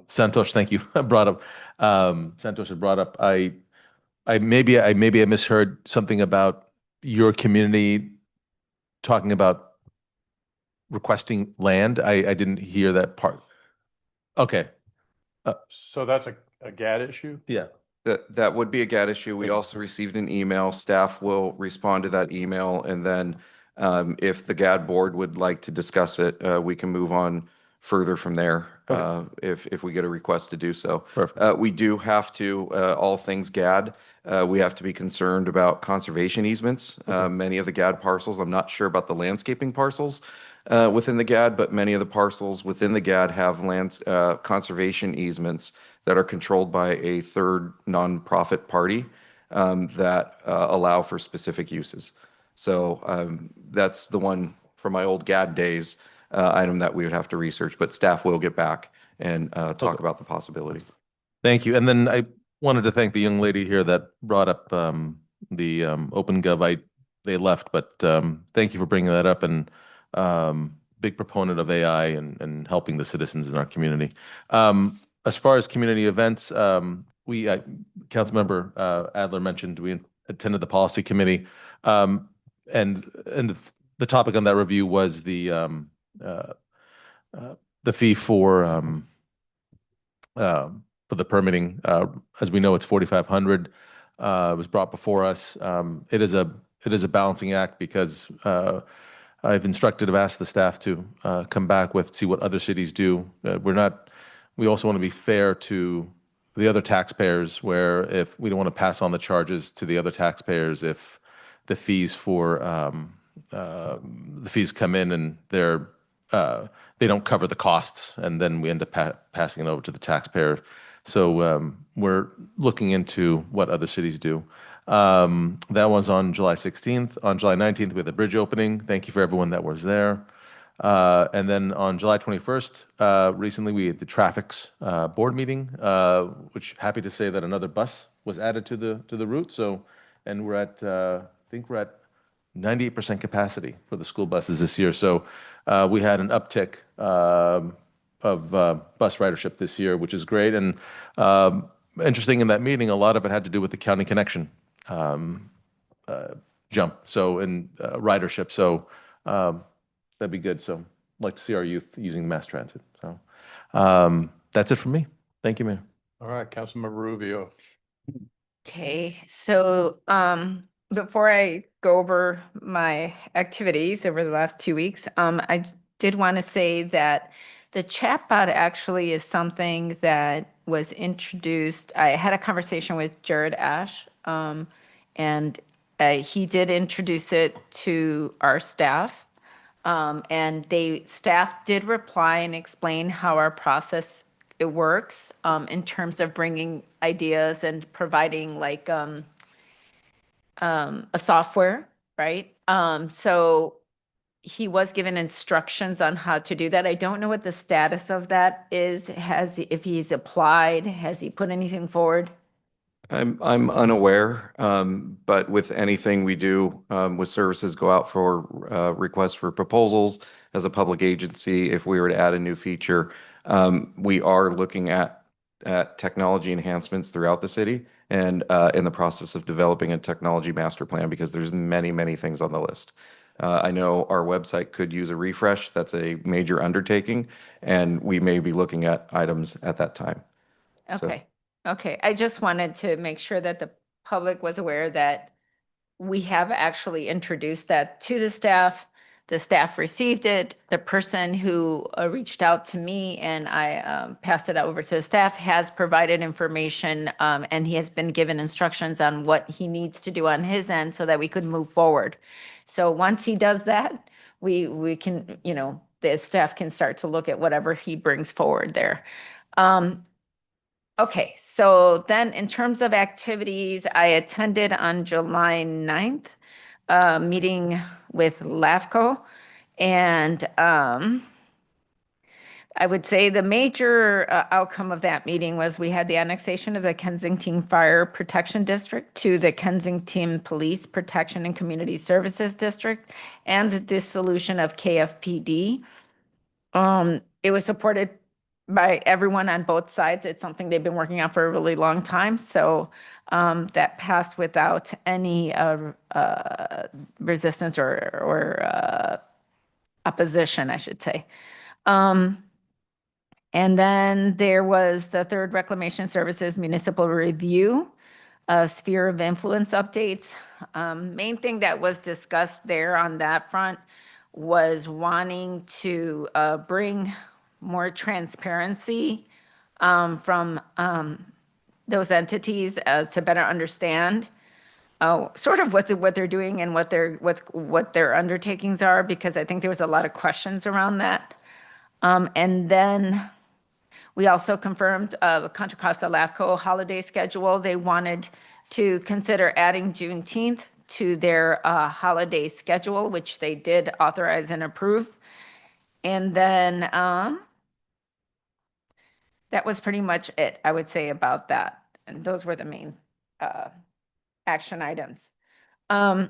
Santosh, thank you, brought up. Santosh had brought up. I maybe I misheard something about your community talking about requesting land. I didn't hear that part. Okay. So that's a GAD issue? Yeah. That would be a GAD issue. We also received an email. Staff will respond to that email. And then if the GAD board would like to discuss it, we can move on further from there if we get a request to do so. Perfect. We do have to, all things GAD, we have to be concerned about conservation easements. Many of the GAD parcels, I'm not sure about the landscaping parcels within the GAD, but many of the parcels within the GAD have conservation easements that are controlled by a third nonprofit party that allow for specific uses. So that's the one from my old GAD days, item that we would have to research, but staff will get back and talk about the possibility. Thank you. And then I wanted to thank the young lady here that brought up the OpenGov. They left, but thank you for bringing that up, and big proponent of AI and helping the citizens in our community. As far as community events, Councilmember Adler mentioned we attended the policy committee, and the topic on that review was the fee for the permitting. As we know, it's $4,500. It was brought before us. It is a balancing act because I've asked the staff to come back see what other cities do. We also want to be fair to the other taxpayers, where if we don't want to pass on the charges to the other taxpayers if the fees come in and they don't cover the costs, and then we end up passing it over to the taxpayer. So we're looking into what other cities do. That was on July 16th. On July 19th, we had the bridge opening. Thank you for everyone that was there. And then on July 21st, recently we had the traffic's board meeting, which happy to say that another bus was added to the route. So, and we're at, I think we're at 98% capacity for the school buses this year. So we had an uptick of bus ridership this year, which is great. And interesting in that meeting, a lot of it had to do with the county connection jump. So in ridership. So that'd be good. So I'd like to see our youth using mass transit. So that's it from me. Thank you, Mayor. All right, Councilmember Rubio. Okay, so before I go over my activities over the last 2 weeks, I did want to say that the chatbot actually is something that was introduced. I had a conversation with Jared Ash, and he did introduce it to our staff. And staff did reply and explain how our process it works in terms of bringing ideas and providing like a software, right? So he was given instructions on how to do that. I don't know what the status of that is. If he's applied, has he put anything forward? I'm unaware, but with anything we do with services, go out for requests for proposals as a public agency. If we were to add a new feature, we are looking at technology enhancements throughout the city, and in the process of developing a technology master plan, because there's many things on the list. I know our website could use a refresh. That's a major undertaking, and we may be looking at items at that time. Okay. Okay, I just wanted to make sure that the public was aware that we have actually introduced that to the staff. The staff received it. The person who reached out to me and I passed it over to the staff has provided information, and he has been given instructions on what he needs to do on his end so that we could move forward. So once he does that, we can, the staff can start to look at whatever he brings forward there. Okay, so then in terms of activities, I attended on July 9th, meeting with LAFCO. And I would say the major outcome of that meeting was we had the annexation of the Kensington Fire Protection District to the Kensington Police Protection and Community Services District, and the dissolution of KFPD. It was supported by everyone on both sides. It's something they've been working on for a really long time. So that passed without any resistance or opposition, I should say. And then there was the third Reclamation Services Municipal Review, Sphere of Influence updates. Main thing that was discussed there on that front was wanting to bring more transparency from those entities to better understand sort of what they're doing and what their undertakings are, because I think there was a lot of questions around that. And then we also confirmed Contra Costa LAFCO holiday schedule. They wanted to consider adding Juneteenth to their holiday schedule, which they did authorize and approve. And then that was pretty much it, I would say, about that. And those were the main action items. And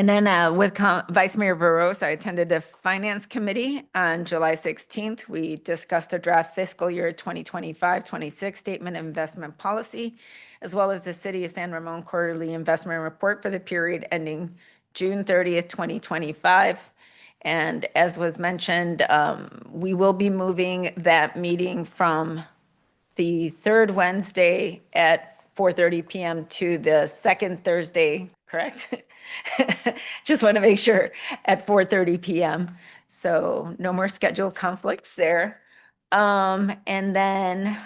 then with Vice Mayor Veros, I attended the Finance Committee on July 16th. We discussed a draft fiscal year 2025-26 statement of investment policy, as well as the City of San Ramon quarterly investment report for the period ending June 30th, 2025. And as was mentioned, we will be moving that meeting from the third Wednesday at 4:30 p.m. to the second Thursday, correct? Just want to make sure, at 4:30 p.m. So no more schedule conflicts there. And then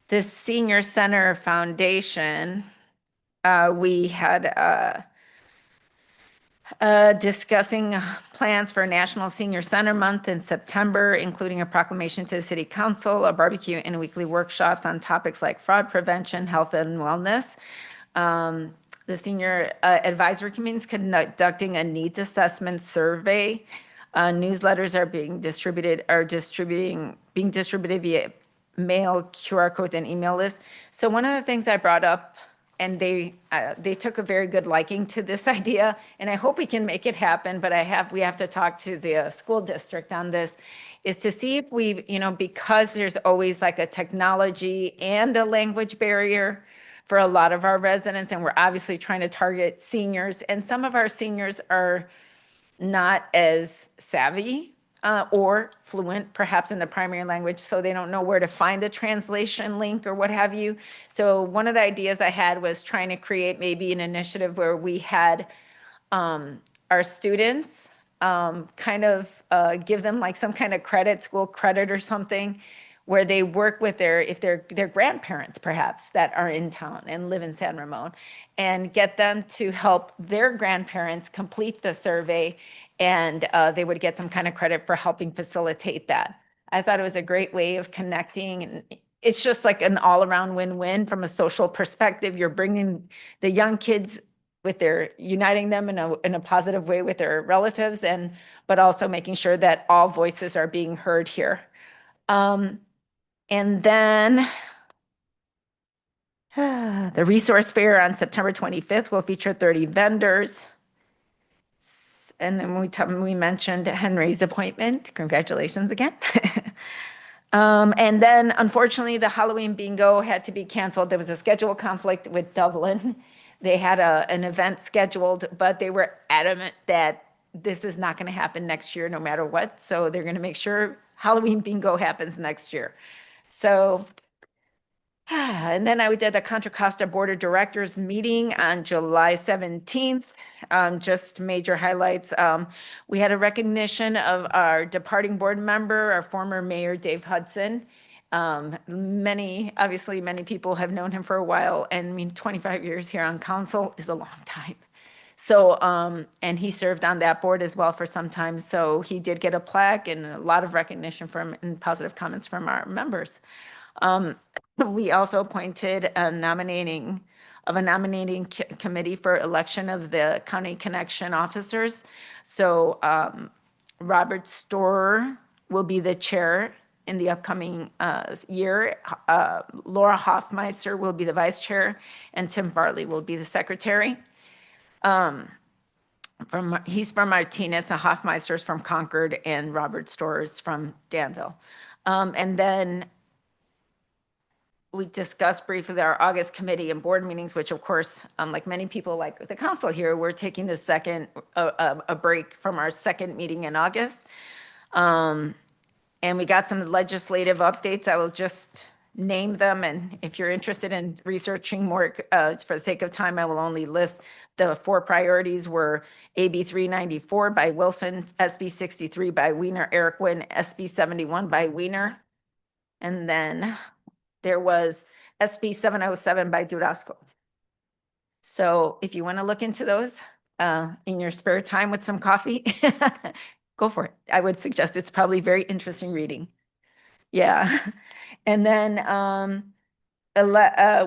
the Senior Center Foundation, we had discussing plans for National Senior Center Month in September, including a proclamation to the City Council, a barbecue, and weekly workshops on topics like fraud prevention, health, and wellness. The Senior Advisory Committee is conducting a needs assessment survey. Newsletters are being distributed via mail, QR codes, and email lists. So one of the things I brought up, and they took a very good liking to this idea, and I hope we can make it happen, but we have to talk to the school district on this, is to see if we, because there's always like a technology and a language barrier for a lot of our residents, and we're obviously trying to target seniors, and some of our seniors are not as savvy or fluent perhaps in the primary language, so they don't know where to find the translation link or what have you. So one of the ideas I had was trying to create maybe an initiative where we had our students kind of give them like some kind of credit, school credit or something, where they work with their grandparents perhaps that are in town and live in San Ramon, and get them to help their grandparents complete the survey, and they would get some kind of credit for helping facilitate that. I thought it was a great way of connecting, and it's just like an all-around win-win from a social perspective. You're bringing the young kids uniting them in a positive way with their relatives, but also making sure that all voices are being heard here. And then the resource fair on September 25th will feature 30 vendors. And then we mentioned Henry's appointment. Congratulations again. And then unfortunately, the Halloween bingo had to be canceled. There was a schedule conflict with Dublin. They had an event scheduled, but they were adamant that this is not going to happen next year no matter what. So they're going to make sure Halloween bingo happens next year. So, and then I did the Contra Costa Board of Directors meeting on July 17th. Just major highlights. We had a recognition of our departing board member, our former mayor, Dave Hudson. Obviously many people have known him for a while, and 25 years here on council is a long time. So, and he served on that board as well for some time. So he did get a plaque and a lot of recognition and positive comments from our members. We also appointed a nominating committee for election of the county connection officers. So Robert Storer will be the chair in the upcoming year. Laura Hoffmeister will be the vice chair, and Tim Barley will be the secretary. He's from Martinez, and Hoffmeister's from Concord, and Robert Storer's from Danville. And then we discussed briefly our August committee and board meetings, which of course, like many people like the council here, we're taking a break from our second meeting in August. And we got some legislative updates. I will just name them, and if you're interested in researching more, for the sake of time, I will only list the 4 priorities were AB 394 by Wilson, SB 63 by Wiener, Eric Wynn, SB 71 by Wiener, and then there was SB 707 by Durasco. So if you want to look into those in your spare time with some coffee, go for it. I would suggest it's probably very interesting reading. Yeah. And then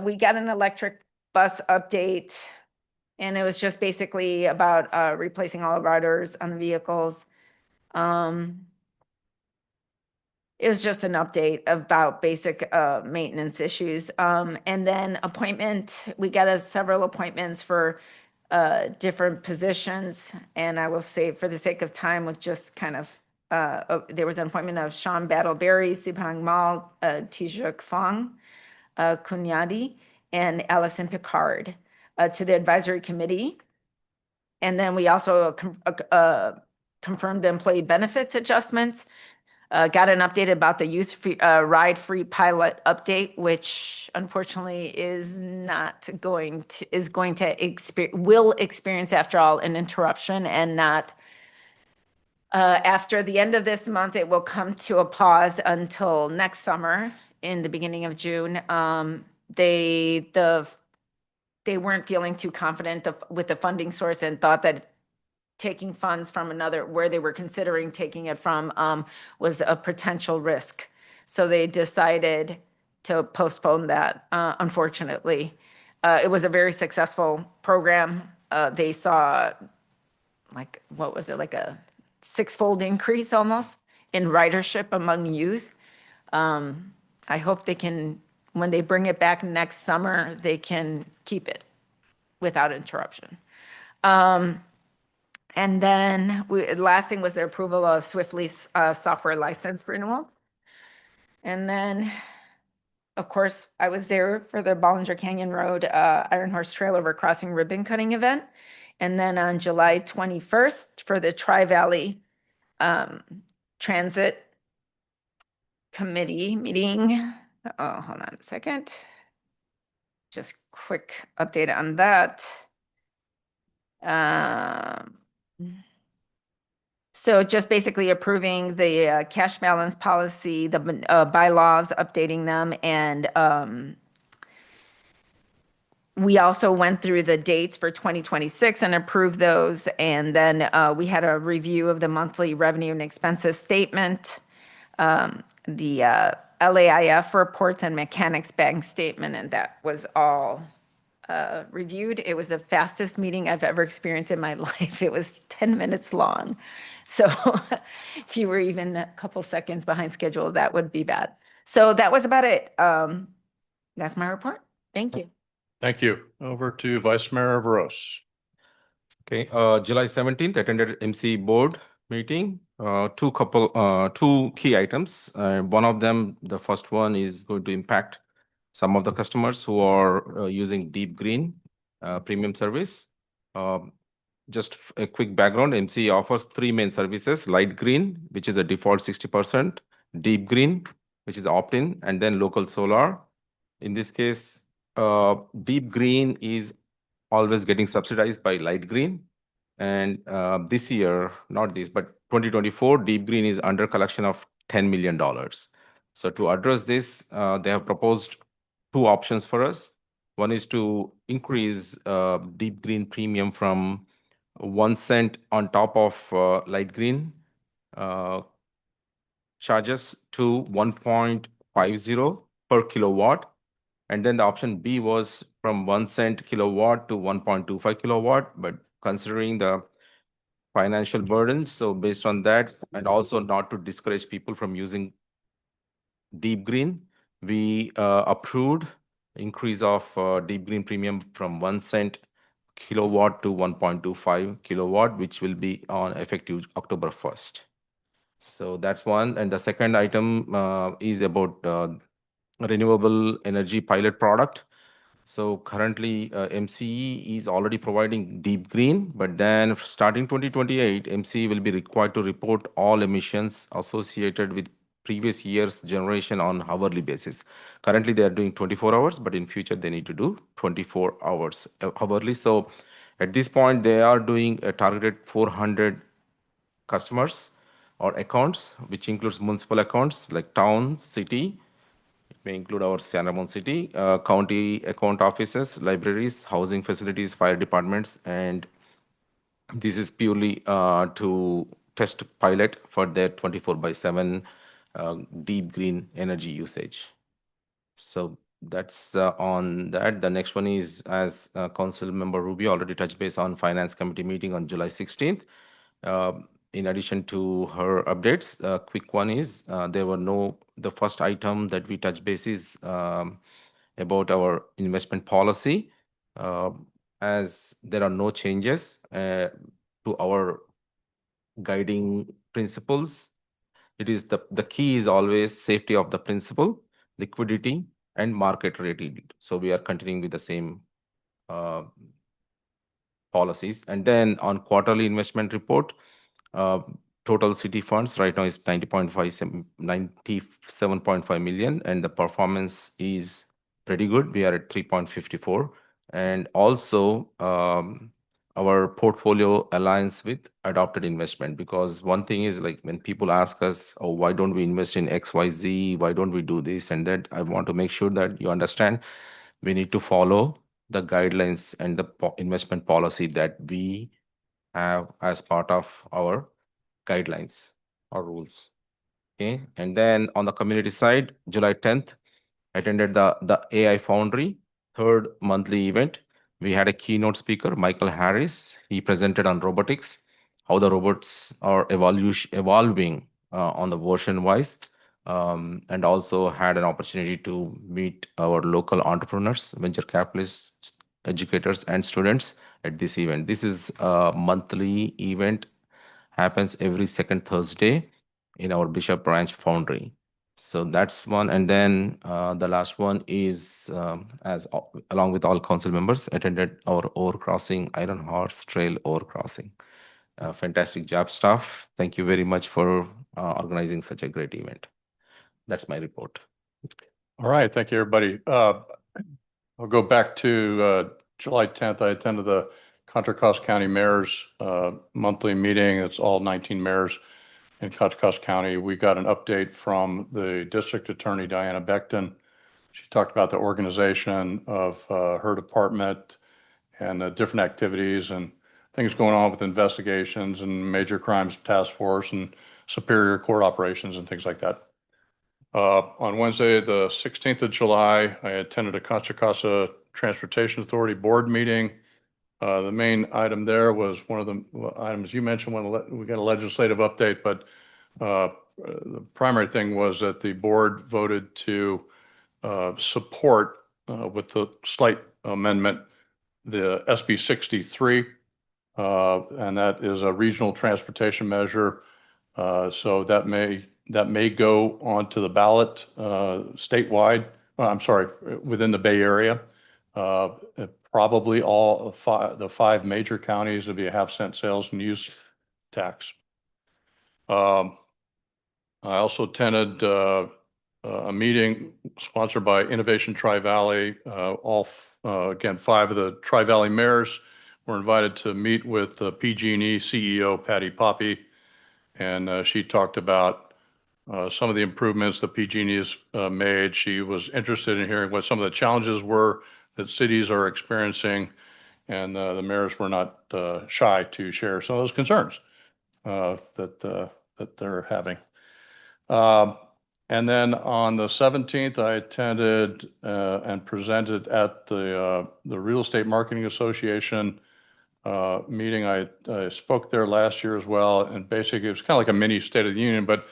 we got an electric bus update And it was just basically about replacing all the rotors on the vehicles. It was just an update about basic maintenance issues. And then we got several appointments for different positions. And I will say, for the sake of time, with just kind of, there was an appointment of Sean Battleberry, Subhang Mal, Tijuk Fong, Kunyadi, and Allison Picard to the advisory committee. And then we also confirmed the employee benefits adjustments. Got an update about the youth ride-free pilot update, which unfortunately will experience, after all, an interruption, and not after the end of this month. It will come to a pause until next summer in the beginning of June. They weren't feeling too confident with the funding source and thought that taking funds from where they were considering taking it from was a potential risk. So they decided to postpone that, unfortunately. It was a very successful program. They saw, like, what was it, like a 6-fold increase almost in ridership among youth. I hope they can, when they bring it back next summer, they can keep it without interruption. And then last thing was the approval of Swiftly software license renewal. And then, of course, I was there for the Bollinger Canyon Road Iron Horse Trail Over Crossing ribbon cutting event. And then on July 21st for the Tri-Valley Transit Committee meeting. Oh, hold on a second. Just quick update on that. So just basically approving the cash balance policy, the bylaws, updating them, and we also went through the dates for 2026 and approved those. And then we had a review of the monthly revenue and expenses statement, the LAIF reports and mechanics bank statement, and that was all reviewed. It was the fastest meeting I've ever experienced in my life. It was 10 minutes long. So if you were even a couple seconds behind schedule, that would be bad. So that was about it. That's my report. Thank you. Thank you. Over to Vice Mayor Veros. Okay, July 17th, attended MC board meeting. Two key items. One of them, the first one, is going to impact some of the customers who are using Deep Green premium service. Just a quick background, MC offers 3 main services: Light Green, which is a default 60%, Deep Green, which is opt-in, and then local solar. In this case, Deep Green is always getting subsidized by Light Green. And this year, not this, but 2024, Deep Green is under collection of $10 million. So to address this, they have proposed 2 options for us. One is to increase Deep Green premium from 1 cent on top of Light Green charges to 1.50 per kilowatt. And then the option B was from 1 cent kilowatt to 1.25 kilowatt, but considering the financial burdens, so based on that, and also not to discourage people from using Deep Green, we approved increase of Deep Green premium from 1 cent kilowatt to 1.25 kilowatt, which will be on effective October 1st. So that's one. And the second item is about renewable energy pilot product. So currently MCE is already providing Deep Green, but then starting 2028, MCE will be required to report all emissions associated with previous year's generation on hourly basis. Currently they are doing 24 hours, but in future they need to do 24 hours hourly. So at this point they are doing a targeted 400 customers or accounts, which includes municipal accounts like town, city. It may include our San Ramon City, county account offices, libraries, housing facilities, fire departments, and this is purely to test pilot for their 24/7 Deep Green energy usage. So that's on that. The next one is, as Council Member Rubio already touched base on Finance Committee meeting on July 16th. In addition to her updates, a quick one is the first item that we touch base is about our investment policy. As there are no changes to our guiding principles, it is the key is always safety of the principal, liquidity, and market rating. So we are continuing with the same policies. And then on quarterly investment report, total city funds right now is 97.5 million, and the performance is pretty good. We are at 3.54. And also our portfolio aligns with adopted investment, because one thing is, like, when people ask us, oh, why don't we invest in XYZ? Why don't we do this and that? I want to make sure that you understand we need to follow the guidelines and the investment policy that we have as part of our guidelines or rules. Okay. And then on the community side, July 10th, attended the AI Foundry third monthly event. We had a keynote speaker, Michael Harris. He presented on robotics, how the robots are evolving on the version wise, and also had an opportunity to meet our local entrepreneurs, venture capitalists, educators, and students at this event. This is a monthly event, happens every second Thursday in our Bishop Branch Foundry. So that's one. And then the last one is, along with all council members, attended our overcrossing, Iron Horse Trail overcrossing. Fantastic job, staff. Thank you very much for organizing such a great event. That's my report. All right, thank you, everybody. I'll go back to July 10th. I attended the Contra Costa County Mayor's monthly meeting. It's all 19 mayors in Contra Costa County. We got an update from the District Attorney, Diana Beckton. She talked about the organization of her department and the different activities and things going on with investigations and major crimes task force and superior court operations and things like that. On Wednesday, the 16th of July, I attended a Contra Costa Transportation Authority board meeting. The main item there was one of the items you mentioned when we got a legislative update, but the primary thing was that the board voted to support, with the slight amendment, the SB 63, and that is a regional transportation measure. So that may go onto the ballot statewide. I'm sorry, within the Bay Area. Probably all the five major counties would be a half-cent sales and use tax. I also attended a meeting sponsored by Innovation Tri-Valley. Again, five of the Tri-Valley mayors were invited to meet with PG&E CEO Patty Poppe, and she talked about some of the improvements that PG&E has made. She was interested in hearing what some of the challenges were that cities are experiencing, and the mayors were not shy to share some of those concerns that they're having. And then on the 17th, I attended and presented at the Real Estate Marketing Association meeting. I spoke there last year as well, and basically it was kind of like a mini State of the Union, but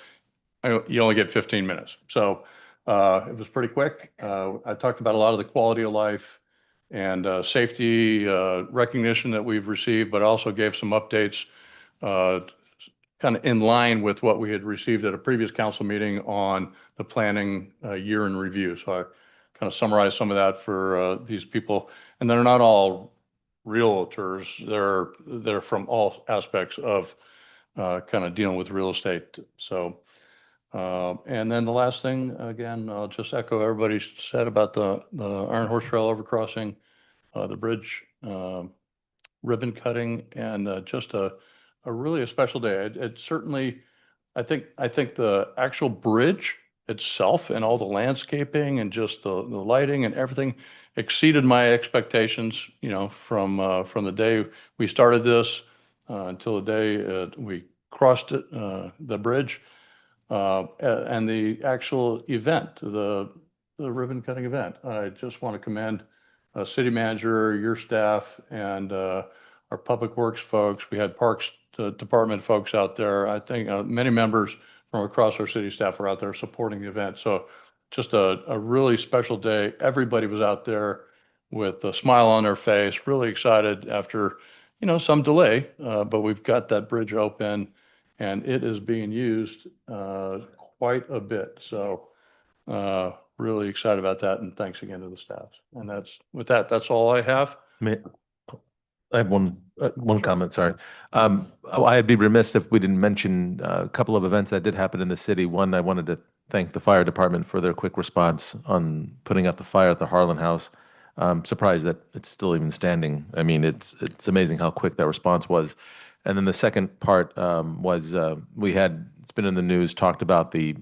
you only get 15 minutes. So it was pretty quick. I talked about a lot of the quality of life and safety recognition that we've received, but also gave some updates kind of in line with what we had received at a previous council meeting on the planning year in review. So I kind of summarized some of that for these people. And they're not all realtors. They're from all aspects of kind of dealing with real estate. So, and then the last thing, again, I'll just echo everybody said about the Iron Horse Trail overcrossing, the bridge ribbon cutting, and just a really special day. It certainly, I think the actual bridge itself and all the landscaping and just the lighting and everything exceeded my expectations, from the day we started this until the day we crossed it, the bridge, and the actual event, the ribbon cutting event. I just want to commend city manager, your staff, and our public works folks. We had parks department folks out there. I think many members from across our city staff were out there supporting the event. So just a really special day. Everybody was out there with a smile on their face, really excited after, some delay, but we've got that bridge open and it is being used quite a bit. So really excited about that. And thanks again to the staff. And that's all I have. I have one comment, sorry. I'd be remiss if we didn't mention a couple of events that did happen in the city. One, I wanted to thank the fire department for their quick response on putting out the fire at the Harlan House. I'm surprised that it's still even standing. I mean, it's amazing how quick that response was. And then the second part was it's been in the news, talked about the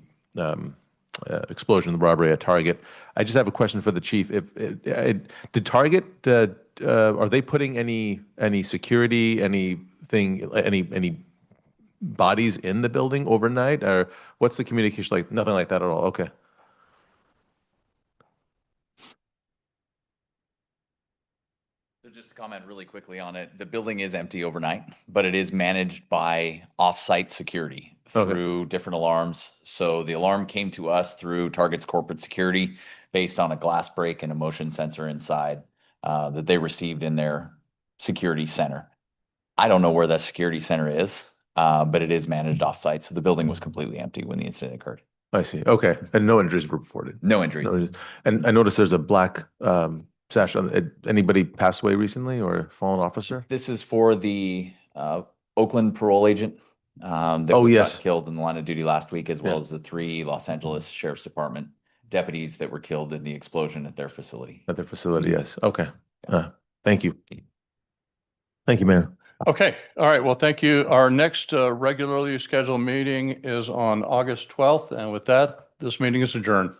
explosion, the robbery at Target. I just have a question for the chief. Did Target, are they putting any security, anything, any bodies in the building overnight, or what's the communication like? Nothing like that at all. Okay. So just to comment really quickly on it, the building is empty overnight, but it is managed by off-site security through different alarms. So the alarm came to us through Target's corporate security based on a glass break and a motion sensor inside that they received in their security center. I don't know where that security center is, but it is managed off-site. So the building was completely empty when the incident occurred. I see. Okay. And no injuries were reported. No injuries. No injuries. And I noticed there's a black sash on it. Anybody passed away recently or fallen officer? This is for the Oakland parole agent that got killed in the line of duty last week, as well as the 3 Los Angeles Sheriff's Department deputies that were killed in the explosion at their facility. At their facility, yes. Okay. Thank you. Thank you, Mayor. Okay. All right. Well, thank you. Our next regularly scheduled meeting is on August 12th. And with that, this meeting is adjourned.